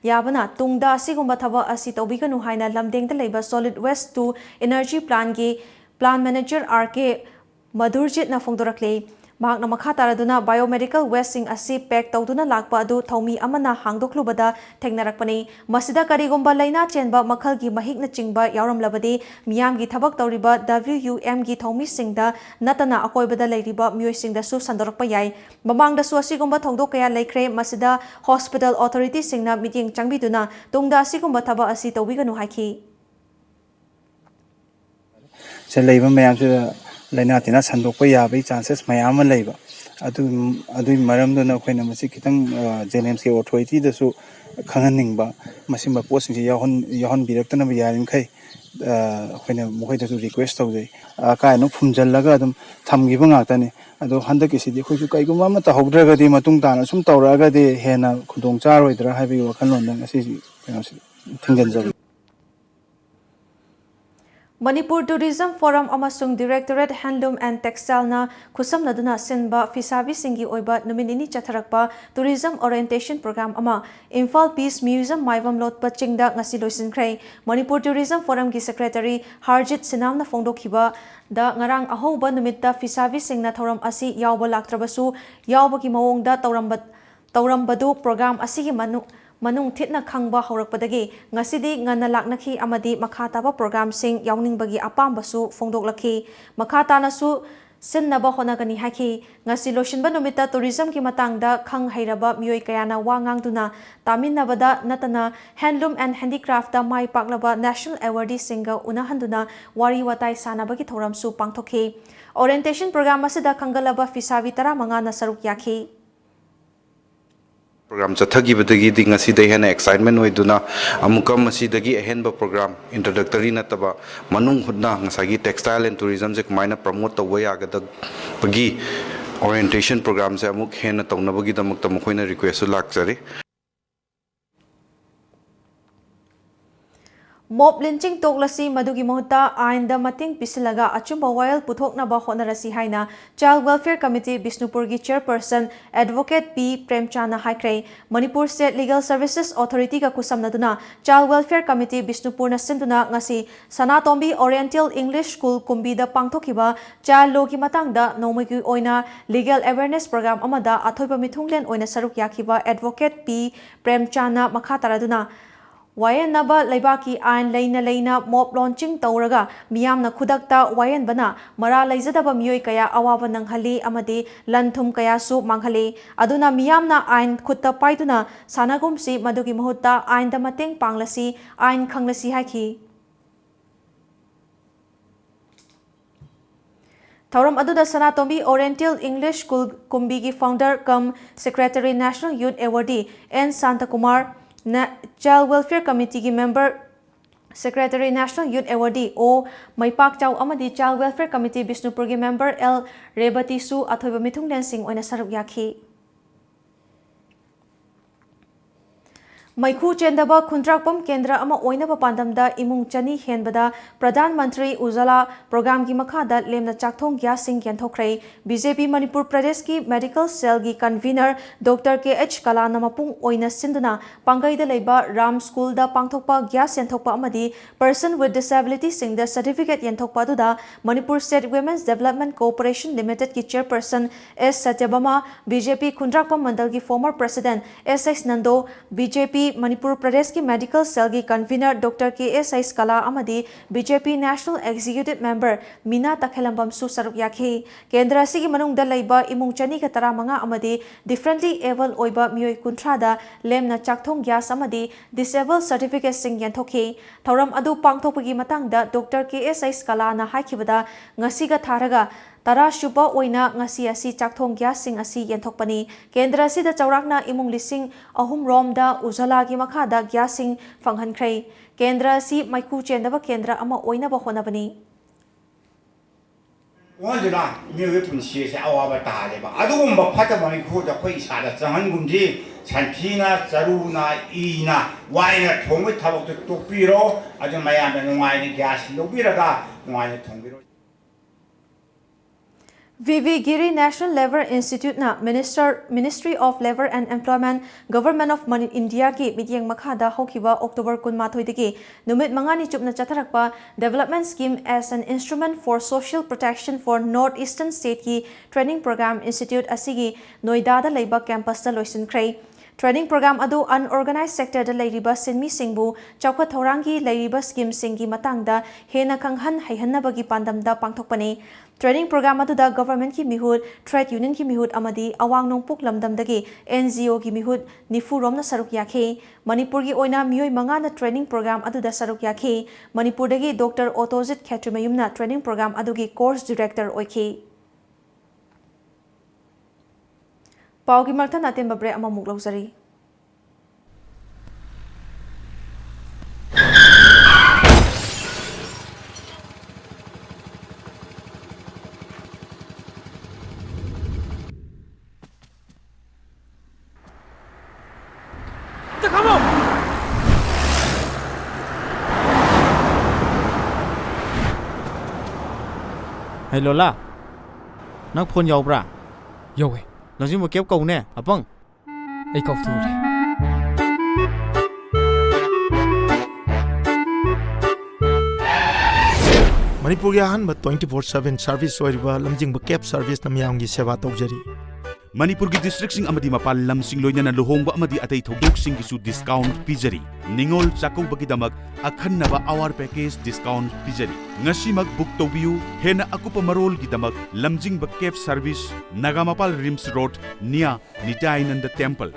A: yabana tungda asigumba thaba asi tobiganu haina lamdengda leiba solid waste to energy plan gi plan manager RK Madhurjit na phongdorakle mahakna makha taraduna biomedical waste sing asi pack tawduna lakpa adu thomi amana hangdoklubada thengnarakpani masida karigomba laina chenba makhalgi mahikna chingba yauramlabadi miyamgi thabak tawriba WUM gi thomi singda natana akoibada leiriba mioi singda su sandorakpa yai mamangda su asigomba thongdok kaya leikre masida hospital authority singna meeting changbiduna tungda asigomba thaba asi tawbiganu haiki
R: se leiba mayam se laina tina sandokpa yabai chances mayam leiba adu maram dona khoina masi kitang JNM's ke authority da su khanganingba masimba posting ji yahon biraktana ba yarim khai khoina mokhai da su request tawjai ka no phumjallaga adum thamgiba ngakta ne ado handaki sidi khoi su kaiguma ma ta hobdraga di matung tana sum tawraga de hena khudong charoidra haibi wakhalon dang asi thinganjabi
A: Manipur Tourism Forum amasung Directorate Handloom and Textile na khusam naduna sinba fisabi singi oiba numinini chatharakpa tourism orientation program ama Imphal Peace Museum maivam lot pachingda ngasi loisinkhrai Manipur Tourism Forum gi secretary Harjit Sinamna phongdokhiba da ngarang ahoba numitta fisabi singna thoram asi yawba laktrabasu yawbagi mawongda taurambadu program asigi manung thitna khangba haurakpadagi ngasidi ngana laknakhi amadi makhataba program sing yawningbagi apambasu phongdoklakhi makhatana su sinnaba honagani haki ngasi loshinba numita tourism ki matangda khang hairaba mioi kayana wangangduna taminnabada natana handloom and handicraft da mai paklaba national awardee singa unahanduna wari watai sanabagi thoram su pangthokhi orientation program asida khangalaba fisabi tara manga na saruk yakhi
S: program chathagibadagi di ngasi hena excitement oiduna amuka masidagi ahenba program introductory nataba manung hudna ngasagi textile and tourism je kmaina promote tawya agada bagi orientation program se amuk hena tawnabagi damakta mukhoina request lakjari
A: Mob lynching toklasi madugi mohta ain da mating pisilaga achumba wayal puthoknaba honarasi haina Child Welfare Committee Bishnupur gi chairperson Advocate P Premchana haikrai Manipur State Legal Services Authority ka kusamnaduna Child Welfare Committee Bishnupur na sinduna ngasi Sanatombi Oriental English School kumbi da pangthokiba child law ki matangda nomagi oina legal awareness program amada athoiba mithunglen oina saruk yakhiba Advocate P Premchana makha taraduna Wayan naba laibaki ain leina mob launching tauraga miyamna khudakta wayan bana mara laizadaba miyoi kaya awaba nanghali amadi lanthum kaya su manghali aduna miyamna ain khutta paiduna sanagumsi madugi mahutta ain da mateng panglasi ain khanglasi haiki Thauram aduda Sanatombi Oriental English School kumbigi founder cum Secretary National Youth Awardee N Santa Kumar Child Welfare Committee ki member Secretary National Youth Awardee O Maipak Chau amadi Child Welfare Committee Bishnupur ki member L Rebati Su athoiba mithunglen sing oina saruk yakhi Maikhu Chendaba Kuntrakpam Kendra ama oinaba pandamda imung chani henbada Pradhan Mantri Ujala program ki makhada lemna chakthong gas sing yanthokrai BJP Manipur Pradesh ki medical cell ki convener Dr. KH Kala namapung oina sinduna pangaida leiba Ram School da pangthokpa gas yanthokpa amadi person with disability sing the certificate yanthokpa duda Manipur State Women's Development Corporation Limited ki chairperson S Satyabama BJP Kuntrakpam Mandal ki former president S.S. Nando BJP Manipur Pradesh ki medical cell ki convener Dr. K.S. Kala amadi BJP National Executive Member Mina Takhelambam su saruk yakhi Kendra sigi manungda leiba imung chani ka taramanga amadi differently able oiba miyoi kuntrada lemna chakthong gas amadi disabled certificate sing yanthokhi Thauram adu pangthokpagi matangda Dr. K.S. Kala na haikibada ngasiga tharaga Tara Shuba oina ngasi asi chakthong gas sing asi yanthokpani Kendra sida chaurakna imung lising ahum romda Ujala ki makhada gas sing fanghankhrai Kendra si Maikhu Chendaba Kendra ama oina ba honabani
T: Wajuna miwe punsi se awaba taleba adugumba phata Maikhu da khoi sada changangumji santhina charuna ina waina thongwe thabak to topiro aju mayamna nungai gas lobiraga nungai thongbiro
A: VV Giri National Labour Institute na Ministry of Labour and Employment Government of India ki mityeng makhada hokiba October 13 dagi numit mangani chupna chatharakpa development scheme as an instrument for social protection for northeastern state ki training program institute asigi Noida da leiba campus da loisinkhrai Training program adu unorganized sector da leiriba sinmi singbu chawkha thorangi leiriba scheme singi matangda hena khanghan haihanabagi pandamda pangthokpani Training program adu da government ki mihut trade union ki mihut amadi awang nongpuk lamdamdagi NGO ki mihut nifu romna saruk yakhe Manipur gi oina miyoi manga na training program adu da saruk yakhe Manipur dagi Dr. Otozit Khetrimayumna training program adu gi course director oikhe Paugi Martha natin babre ama muglawzari
U: Hey Lola, nang phone yaw bra?
V: Yaw eh.
U: Lamjing ba kep kau ne? Apang?
V: Ay kau tu re.
W: Manipur ya han ba 24/7 service oiriba lamjing ba kep service namyam gi seva tawjari.
X: Manipur ki district sing amadi mapal lam sing loina na luhongba amadi atay thogdok sing gisu discount pijari ningol chakau bagi damak akhanna ba hour package discount pijari ngasi mag book tobiu hena akupa marol gi damak lamjing ba cab service nagamapal rims road nia nitainanda temple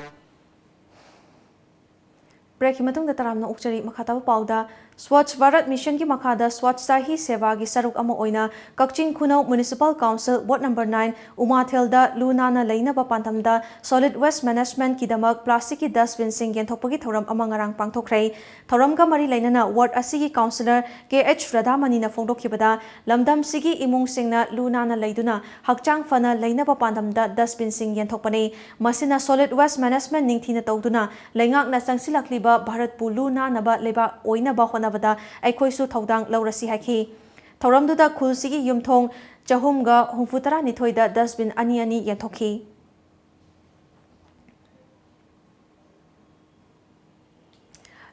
A: Break himatung da taramna ukchari makhata pauda Swachh Bharat Mission ki makhada Swachhta hi seva gi saruk ama oina Kakching Khunau Municipal Council Ward number 9 Umathelda Lunana leina ba pantamda solid waste management ki damak plastic ki dustbin sing yenthokpagi thoram ama ngarang pangthokrai thoram ga mari leinana ward asigi councillor KH Radhamani na phongdokhibada lamdam sigi imung singna Lunana leiduna hakchang fana leina ba pandamda dustbin sing yenthokpani masina solid waste management ningthina tawduna leingak na changsilakli ꯂꯩꯕ ꯚꯥꯔꯠꯄꯨ ꯂꯨ ꯅꯥꯟꯅꯕ ꯂꯩꯕꯥꯛ ꯑꯣꯏꯅꯕ ꯍꯣꯠꯅꯕꯗ ꯑꯩꯈꯣꯏꯁꯨ ꯊꯧꯗꯥꯡ ꯂꯧꯔꯁꯤ ꯍꯥꯏꯈꯤ ꯊꯧꯔꯝꯗꯨꯗ ꯈꯨꯜꯁꯤꯒꯤ ꯌꯨꯝꯊꯣꯡ 462ꯗ dustbin ꯑꯅꯤ ꯌꯦꯟꯊꯣꯛꯈꯤ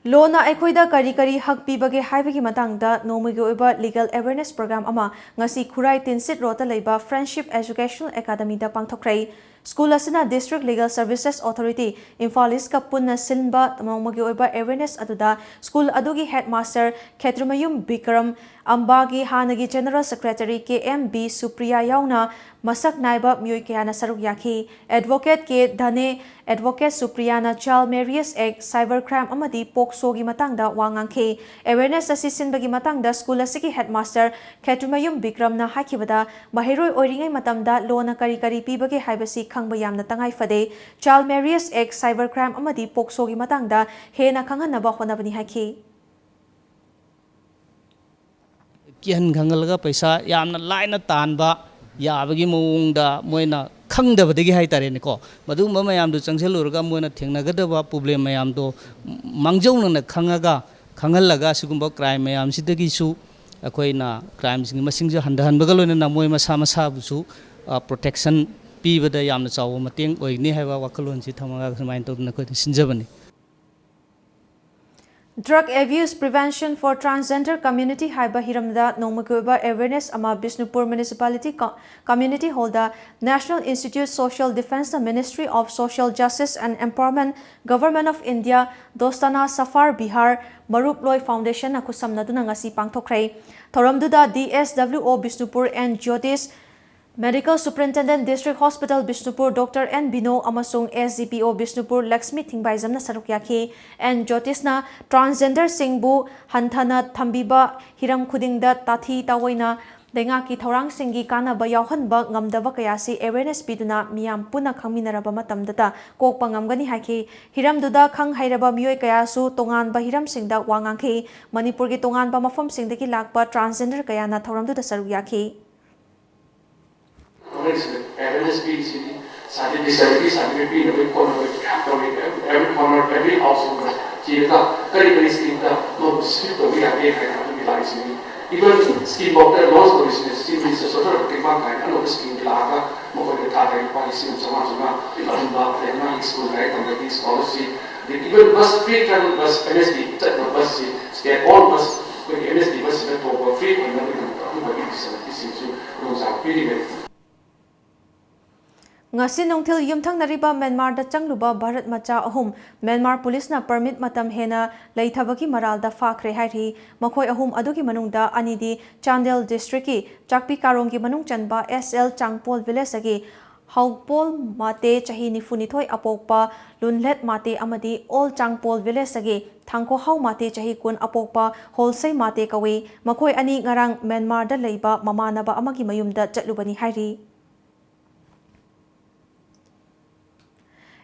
A: ꯂꯣꯅ ꯑꯩꯈꯣꯏꯗ ꯀꯔꯤ ꯀꯔꯤ ꯍꯛ ꯄꯤꯕꯒꯦ ꯍꯥꯏꯕꯒꯤ ꯃꯇꯥꯡꯗ ꯅꯣꯡꯃꯒꯤ ꯑꯣꯏꯕ ꯂꯤꯒꯦꯜ ꯑꯦꯋꯦꯌꯔꯅꯦꯁ ꯄ꯭ꯔꯣꯒ꯭ꯔꯥꯝ ꯑꯃ ꯉꯁꯤ ꯈꯨꯔꯥꯏ ꯇꯤꯟꯁꯤꯠ ꯔꯣꯗꯇ ꯂꯩꯕ ꯐ꯭ꯔꯦꯟꯗship एजुकेशनल एकेडमीꯗ ꯄꯥꯡꯊꯣꯛꯈ꯭ꯔꯦ स्कूल असना district legal services authority Imphal east का पुनः सिलबा नोंमगी ओइबा अवेयरनेस अदुदा स्कूल अदुगी हेडमास्टर खेत्रमयुम बिक्रम अंबागी हानगी जनरल सेक्रेटरी KMB सुप्रिया याउना मसक नाइबा म्योय कयाना सरुक याखी एडवोकेट के धने एडवोकेट सुप्रियाना child marriage act cyber crime अमदी पोक्सोगी मतंगदा वांगांखे अवेयरनेस असि सिनबगी मतंगदा स्कूल असigi हेडमास्टर खेत्रमयुम बिक्रमना हाखिबदा महिरोय ओइरिंगै मतमदा लोना करी करी पीबगे हाइबसी खंगबा यामना तंगाई फदे child marriage act cyber crime अमदी पोक्सोगी मतंगदा हेना खंगनबा होनबनी हाखी
B: किहन खंगलगा पैसा यामना लाइना तानबा याबगी मौंगदा मोइना खंगदबदगी हाइतारेनेको मदुगुम्बा मयामदु चंगसेलुरगा मोइना थेंगनगदबा प्रॉब्लम मयामदो मांगजौनना खंगागा खंगलगा सिगुम्बा क्राइम मयामसिदगिसु अखोइना क्राइम सिंग मसिंगजु हंदहनबगा लोइना मोइ मसा मसाबुसु प्रोटेक्शन पीबदा यामना चाव मतेंग ओइनी हाइबा वाखलोनसि थमगा समाइन तौदना खो सिंजबनी
A: Drug abuse prevention for transgender community haiba hiramda nongmagoiba awareness ama Bishnupur municipality community holder National Institute Social Defence Ministry of Social Justice and Empowerment Government of India Dostana Safar Bihar Maruploi Foundation na kusamnaduna ngasi pangthokrai thoramduda DSWO Bishnupur and Jyotish Medical Superintendent District Hospital Bishnupur Dr. N. Bino amasung SGPO Bishnupur Lakshmi Thingbaizam na sarukyaki and Jyotisna transgender singbu hanthana thambiba hiram khudingda tathi tawaina denga ki thorang singi kana ba yauhanba ngamdaba kayasi awareness piduna miyam puna khangminaraba matamdata kokpa ngamgani haki hiram duda khang hairaba miyoi kayasu tongan ba hiram singda wangangki Manipur gi tongan ba mafam singdagi lakpa transgender kayana thoram duda sarukyaki
D: awareness piece in disability certificate in every corner every corner every household chida kari scheme da no sweep to we are to lies even scheme of the laws of business scheme is a sort of tema kai no scheme laga mo ko ta dai policy sama sama even ba na school right and this policy the even bus free travel bus MSD bus state all bus MSD bus for free when we this is rules are pretty
A: ngasi nongthil yumthang nariba Myanmar da changluba Bharat macha ahum Myanmar police na permit matam hena leithabagi maral da fakhre hairi makhoi ahum adugi manungda anidi Chandel district ki Chakpi Karong ki manung chanba SL Changpol village agi Haupol mate chahi nifunithoi apokpa lunlet mate amadi All Changpol village agi thangko hau mate chahi kun apokpa holsei mate kawi makhoi ani ngarang Myanmar da leiba mamanaba amagi mayumda chatlubani hairi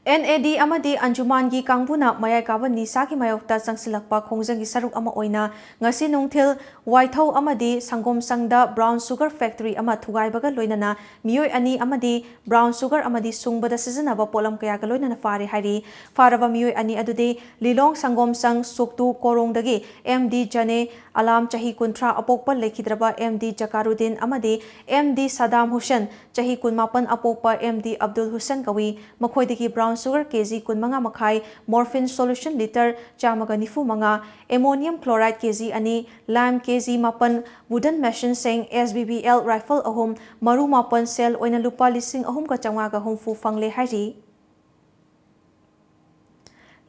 A: NAD amadi Anjuman gi kangbuna mayai kaban nisa ki mayokta changsilakpa khongjang gi saruk ama oina ngasi nongthil waithau amadi sangom sangda brown sugar factory ama thugai baga loinana miyoi ani amadi brown sugar amadi sungbada sijanaba polam kaya ga loinana fare hairi faraba miyoi ani adude lilong sangom sang suktu korongdagi MD Jane alam chahi kuntra apokpa lekhidraba MD Jakarudin amadi MD Saddam Hussein chahi kunmapan apokpa MD Abdul Hussein kawi makhoidagi brown sugar kg kunmanga makhai morphine solution liter chamaga nifu manga ammonium chloride kg ani lime kg mapan wooden machine seng SBBL rifle ahum maru mapan sel oina lupa lising ahum ka changa ga humfu fangle hairi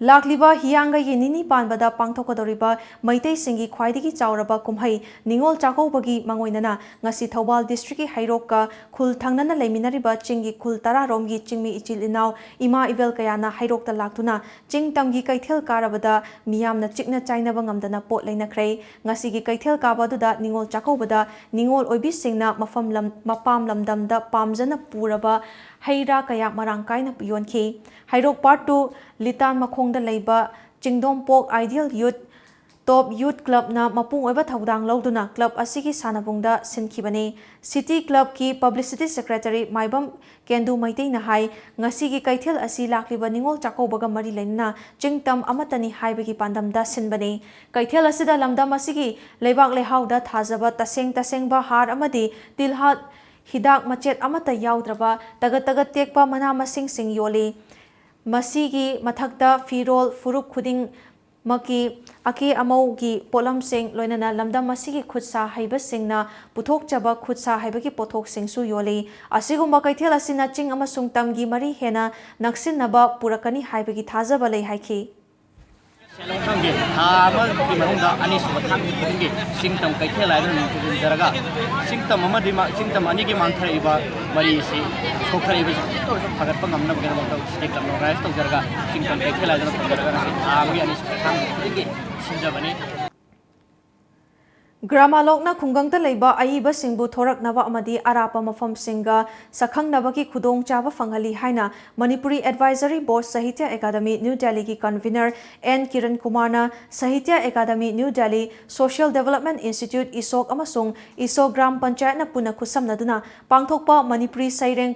A: Lakliba hiyanga yenini panbada pangthokadoriba maitai singi khwaidigi chauraba kumhai ningol chakobagi mangoinana ngasi Thobal district ki hairokka khul thangnana leiminariba chingi khul tara romgi chingmi ichil inaw ima ivel kayana hairokta laktuna chingtamgi kaithel karabada miyamna chikna chainaba ngamdana pot leinakrei ngasi gi kaithel kabaduda ningol chakobada ningol oibi singna mapam lamdamda pamjana puraba haira kaya marangkaina piyonki hairok part 2 litan makhongda leiba chingdom pok ideal youth Top Youth Club na mapung oiba thaudang lauduna club asigi sanabungda sinkhibani. City Club ki Publicity Secretary Maibam Kendu Maitai na hai ngasigi kaithel asi lakliba ningol chakaubaga mari lainna chingtam amatani haibagi pandamda sinbani. Kaithel asida lamdam asigi leibak lehauda thajaba tasengba har amadi tilhat hidak machet amata yaudraba tagat tekpa mana masing sing yoli. Masigi mathakta firol furup khuding maki aki amaugi polam sing loinana lamdam masigi khutsa haiba singna puthok chaba khutsa haibagi pothok sing su yoli asigumba kaithel asina ching amasung tamgi mari hena naksin naba purakani haibagi thajaba lei haiki
B: Selong tangge ama di manungda ani suba thang ngi singtam kaithel ai dun daraga singtam ama di singtam ani gi manthar iba mari si sokhar iba to phagat pangam na bagana bagta stekam no rais to daraga singtam kaithel ai dun daraga am gi ani thang ngi sinjabani
A: Gramalokna khungangta leiba aiba singbu thorak naba amadi arapa mafam singa sakhang nabaki khudong chaba fanghali haina Manipuri Advisory Board Sahitya Academy New Delhi ki convener N Kiran Kumar na Sahitya Academy New Delhi Social Development Institute isok amasung isok gram panchayat na puna khusam naduna pangthokpa Manipuri saireng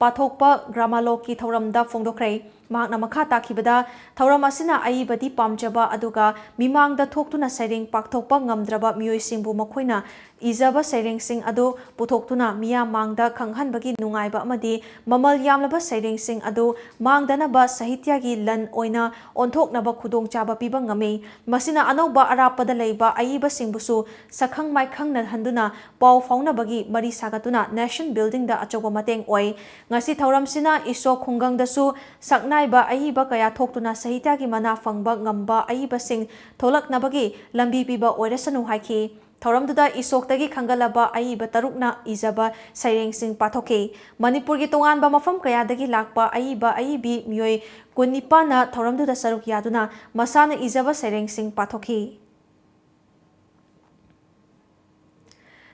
A: pathokpa Gramalok ki thoramda phongdokhrei mahakna makha takhibada thoram asina aibadi pamjaba aduga mimangda thoktuna sairing pakthokpa ngamdraba mioi singbu makhoina izaba sairing sing adu puthoktuna miya mangda khanghanbagi nungaiba amadi mamal yamlaba sairing sing adu mangdanaba sahitya gi lan oina onthoknaba khudong chaba piba ngame masina anoba arapada leiba aiba singbusu sakhang maikhang na handuna pau faunabagi mari sagatuna nation building da achoba mateng oi ngasi thoram sina iso khungang dasu saknai ba aiba kaya thoktuna sahitya gi mana fangba ngamba aiba sing tholak nabagi lambi piba oirasanu haiki thoramduda isoktagi khangalaba aiba tarukna izaba saireng sing pathoke Manipur gi tongan ba mafam kaya dagi lakpa aiba aibi mioi kunipa na thoramduda saruk yaduna masana izaba saireng sing pathoke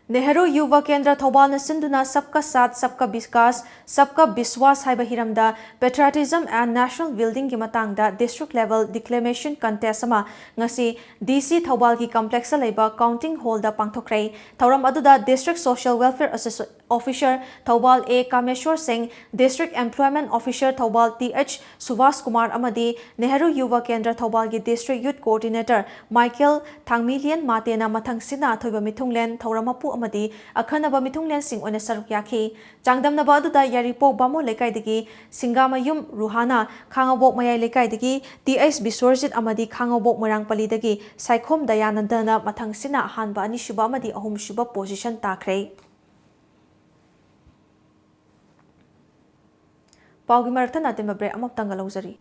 A: Nehru Yuva Kendra Thobal na sinduna sabka saath sabka vikas sabka biswas haiba hiramda patriotism and national building ki matangda district level declamation contest ama ngasi DC Thobal ki complex leiba counting hall da pangthokrai thoram aduda district social welfare officer Thobal A Kameshwar Singh district employment officer Thobal TH Subhas Kumar amadi Nehru Yuva Kendra Thobal ki district youth coordinator Michael Thangmilian Matena mathang sina thoiba mithunglen thoramapu amadi akhanaba mithunglen sing ona saruk yakhi changdamnaba aduda Yaripok Bamo lekai digi Singamayum Ruhana Khangabok Mayai lekai digi TH Biswarjit amadi Khangabok Morangpali dagi Saikhom Dayanandana mathang sina hanba ani shuba amadi ahum shuba position takhrei Paugi Martha Natima Bre Amaptanga Lozari.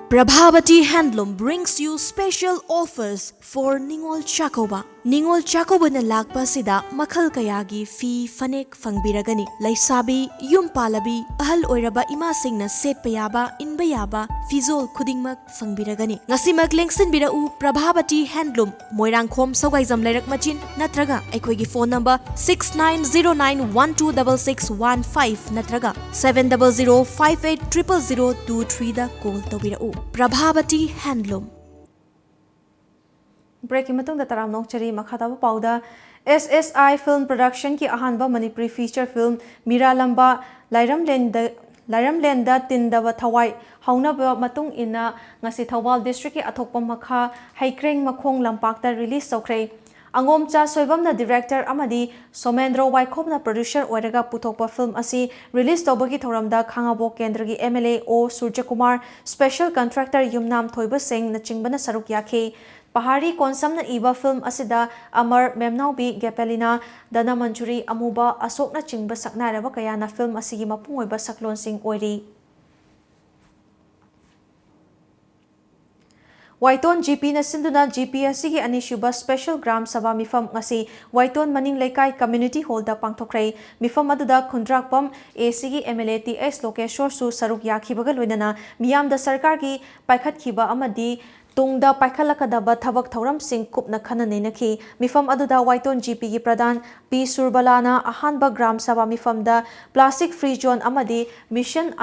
E: Prabhavati Handloom brings you special offers for Ningol Chakoba. Ningol Chakoba na lakpa sida makhal kayagi fi fanek fangbiragani. Laisabi, yum palabi, ahal oiraba imasing na setpayaba, inbayaba, fizol kudingmak fangbiragani. Ngasi maglengsin birau Prabhavati Handloom. Moirang khom sawgaizam lairak machin natraga aikoigi phone number 6909126615 natraga 700580023 da call tawirau. Prabhavati Handloom.
A: Break imatung da taram nok chari makhataba pauda SSI Film Production ki ahanba Manipuri feature film Mira Lamba Lairam Lenda Tindaba Thawai haunaba matung ina ngasi Thawal district ki athokpa makha Haikreng Makhong Lampakta release tawkhrei Angom cha soibamna director amadi Somendro Waikhobna producer oiraga puthokpa film asi release tawbagi thoramda Khangabok Kendragi MLA O Surjakumar special contractor Yumnam Thoiba Singh na chingbana saruk yakhe Pahari konsamna iba film asida Amar Memnaubi Gepelina Dana Manjuri Amuba Asokna chingba saknairaba kayana film asigi mapungoiba saklon sing oiri Waiton GP na sinduna GPSC gi anishuba special gram sabha mifam ngasi Waiton maning lekai community hall da pangthokrai mifam aduda khundrakpam AC gi MLA TS Lokeshwar su saruk yakhibaga loinana miyam da sarkar gi paikhat khiba amadi tungda paikhalakadaba thabak thoram sing kupna khana neinakhi mifam aduda Waiton GP gi pradhan P Surbalana ahanba gram sabha mifam da plastic free zone amadi mission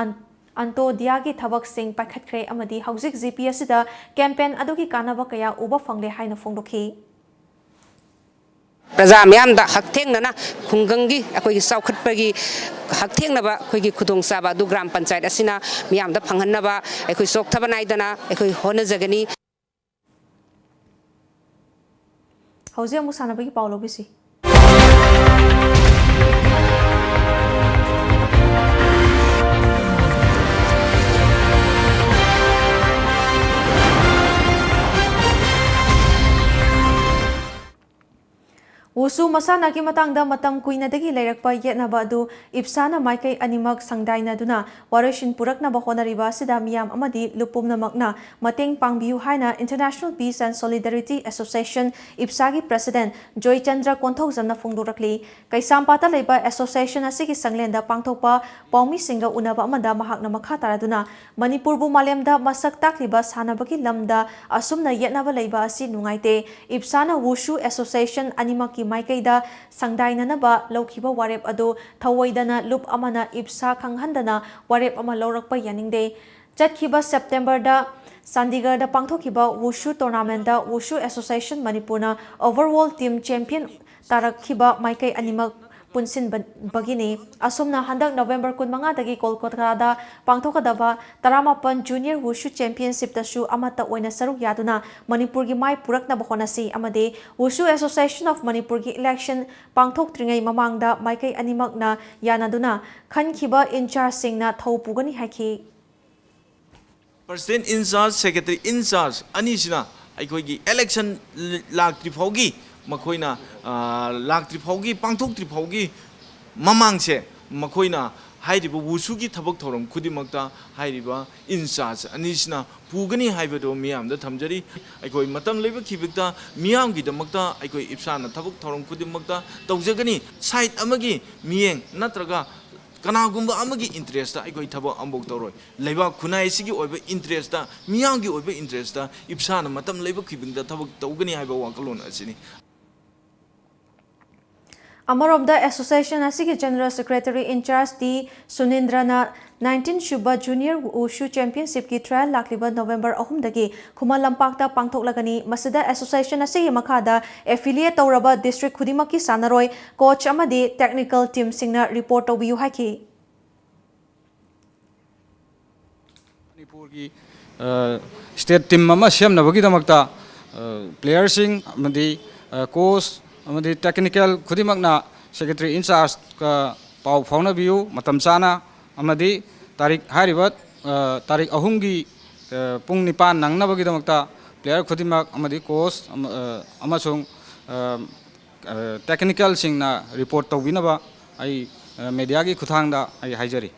A: Antodiagi Tabak Paikhatkre Amadi Hauzik GPS da campaign adugi kanaba kaya uba fangle haina fongdoki.
F: Praja miyam da hakthengna khunggangi akoi saukhatpagi hakthengnaba khoigi khudongchaba du gram panchayat asina miyam da phanghanaba akoi sokthabanaidana akoi honajagani
A: Hauzi amu sanabagi paulo bisi. Wusu masana ki matangda matam kuina dagi leirakpa yetnaba adu ipsana maikai animak sangdaina duna warishin purakna bahona riba sida miyam amadi lupumna makna mateng pangbiu haina International Peace and Solidarity Association ipsagi President Joy Chandra Konthojamna fongdorakli kaisampata leiba association asigi sanglenda pangthokpa paumi singa unaba amada mahakna makha taraduna Manipur bu malemda masak takliba sanabagi lamda asumna yetnaba leiba asi nungaite ipsana Wushu Association animaki Maikaida Sangdainanaba Lokiba Warep Ado Tawaidana Lup Amana Ipsa Kanghandana Warep Ama Lorakpa Yaningde Chatkiba September da Chandigarh da Pangthokiba Wushu Tournament da Wushu Association Manipurna Overall Team Champion Tarakhiba Maikai Animak Punsin Bagini Asomna Handak November 15 dagi Kolkata da Pangthokadaba Taramapan Junior Wushu Championship dasu amata oina saruk yaduna Manipur gi mai purakna bahonasi amade Wushu Association of Manipur gi election pangthoktringay mamangda maikai animakna yanaduna khankhiba in charge singna thau pugani haki
G: President in charge secretary in charge anisina aikoigi election lakti phogi makoina lakti phogi pangthokti phogi mamangse makoina hairiba wusugi thabak thoram khudimakta hairiba in charge anisina pugani haibado miyamda thamjari aikoi matam leiba khibikta miyamgi damakta aikoi ipsana thabak thoram khudimakta tawjagani site amagi miyeng natraga kanagumba amagi interest aikoi thaba ambok toroi leiba khunai sigi oiba interest miyamgi oiba interest ipsana matam leiba khibingda thabak tawgani haiba wakalon asini
A: Amarom the Association Asigi General Secretary in charge T Sunindrana 19 Shuba Junior Wushu Championship ki trial lakliba November 3 dagi Khuma Lampakta pangthoklagani Masida Association Asigi Makada affiliate Tauraba district khudimaki sanaroi coach amadi technical team singna report obiu haki
H: Manipur ki state team mama siam nabagi damakta player sing amadi coach amadi technical khudimakna secretary in charge ka pau fauna biu matam chana amadi tarik haribat tarik ahumgi pung nipan nangnabagi damakta player khudimak amadi coach amasung technical singna report tawinaba ai media gi khuthangda ai haijari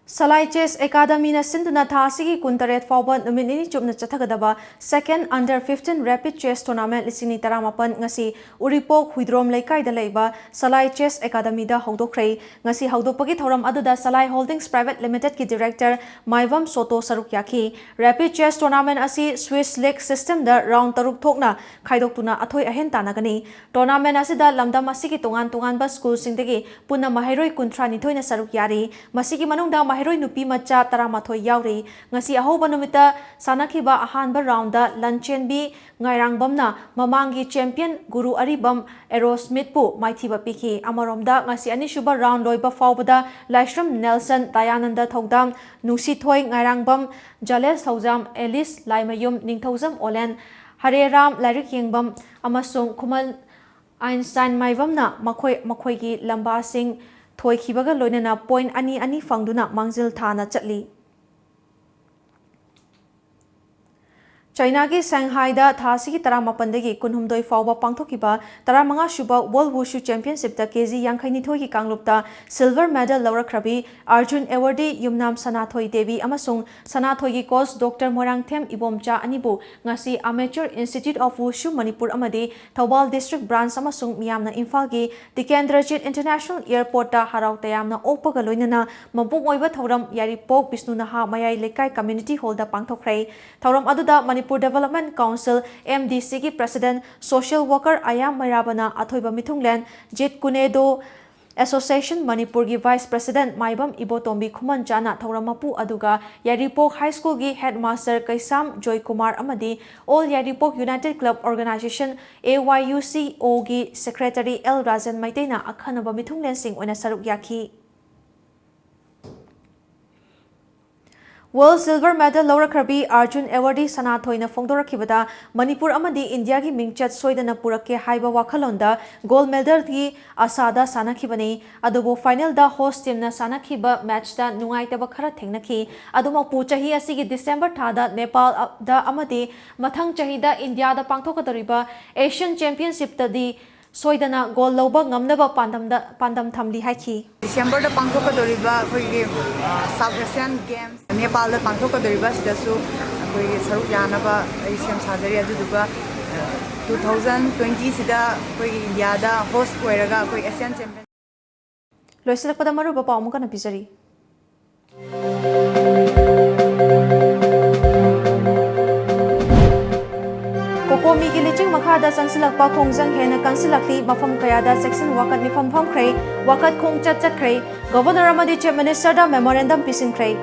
A: Salai Chess Academy na sinduna thasigi kuntaret fawba numinini chupna chathagadaba second under 15 rapid chess tournament lisini taramapan ngasi uripok huidrom laikai da leiba Salai Chess Academy da hawdokhrei ngasi hawdokpagi thoram aduda Salai Holdings Private Limited ki director Maivam Soto saruk yaki rapid chess tournament asi Swiss league system da round taruk thokna khaidoktuna athoi ahen tanagani tournament asida lamdam asigi tongan ba school singdagi punna mahairoi kunthra nithoina saruk yari masigi manungda Heroi nupi macha taramathoi yauri ngasi ahoba numita sanakhiba ahanba rounda lanchenbi ngairangbamna mamangi champion Guru Aribam Aerosmith pu maithiba piki amaromda ngasi anishuba round loiba fawbada Laishram Nelson Dayananda Thodam Nusithoi ngairangbam Jales Thaujam Alice Laimayum Ningthaujam Olen Hareram Larik Yengbam amasung Kumal Einstein Maivamna makhoi gi lamba sing Thoi khibaga loinana point ani fangduna mangzil thana chatli China ki Shanghai da thasi ki taramapan dagi kunhumdoi fawba pangthokiba taramanga shuba World Wushu Championship da KG Yangkhaini thoi ki kanglupta silver medal lawrakrabi Arjun awardee Yumnam Sanathoi Devi amasung Sanathoi ki coach Dr Morangthem Ibomcha anibu ngasi Amateur Institute of Wushu Manipur amadi Thawbal District Branch amasung miyamna Imphal ki Tikendrajit International Airport da harau tayamna okpaga loinana mabuk oiba thoram Yaripok Bisnunaha Mayai Lekai Community Hall da pangthokhrei thoram aduda Manipur Development Council MDC ki President Social Worker Ayam Marabana Athoiba Mithunglen Jit Kunedo Association Manipur gi Vice President Maibam Ibotombi Khuman Chana Thoramapu aduga Yaripok High School gi Headmaster Kaisam Joy Kumar amadi All Yaripok United Club Organization AYUCO gi Secretary L Rajan Maitena akhanaba mithunglen sing oina saruk yaki. World Silver Medal Laurakrabi Arjun Awardee Sanathoina Fongdorakibada Manipur amadi India gi mingchat soidana purake haiba wakhalonda gold medal gi asada sanakhibani adubo final da host team na sanakhiba match da nungaitaba khara thengnaki aduma pu chahi asigi December thada Nepal da amadi mathang chahi da India da pangthokadariba Asian Championship ta di soidana goal loba ngamnaba pandam thamli haiki.
I: December da pangthokadariba khoi South Asian Games Nepal da pangthokadariba sidasu khoi saruk yanaba Asian sadari aduduga 2020 sida khoi India da host koiraga khoi Asian Champion
A: Loisilakpada maruba pawmu kana pizari. Kokomi ki liching makhada sangsilakpa khongjang hena kansilakli mafam kayada section wakat mifam phamkhrei wakat khongchat chatkrei Governor amadi Chief Minister da memorandum pisinkrei.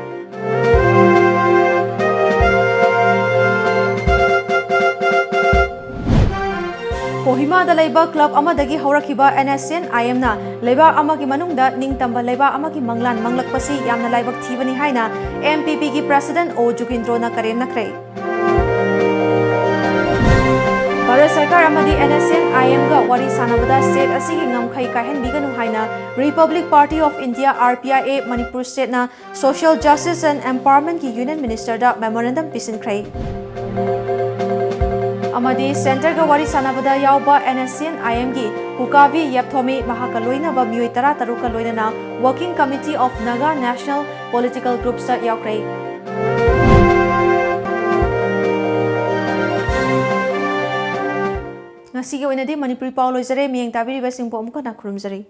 A: Kohima da Labour Club amadagi haurakhiba NSN IM na Labour amagi manungda ningtamba Labour amagi manglan manglakpasi yamna laibak thibani haina MPP gi President O Jugindro na karem nakrei. Bharat Sarkar amadi NSN IM ga wari sanabada state asigi ngamkhai kahen biganu haina Republic Party of India RPIA Manipur State na Social Justice and Empowerment ki Union Minister da memorandum pisinkrei. Amadi Center ga wari sanabada yauba NSN IM gi Hukavi Yapthomi Mahakaloina ba Miyoi Tara Taruka Loina Working Committee of Naga National Political Groups ta yaukrei. Ngasi ga oinadi Manipuri Paw loizare miyeng tabiri basing po amuka na khurumzari.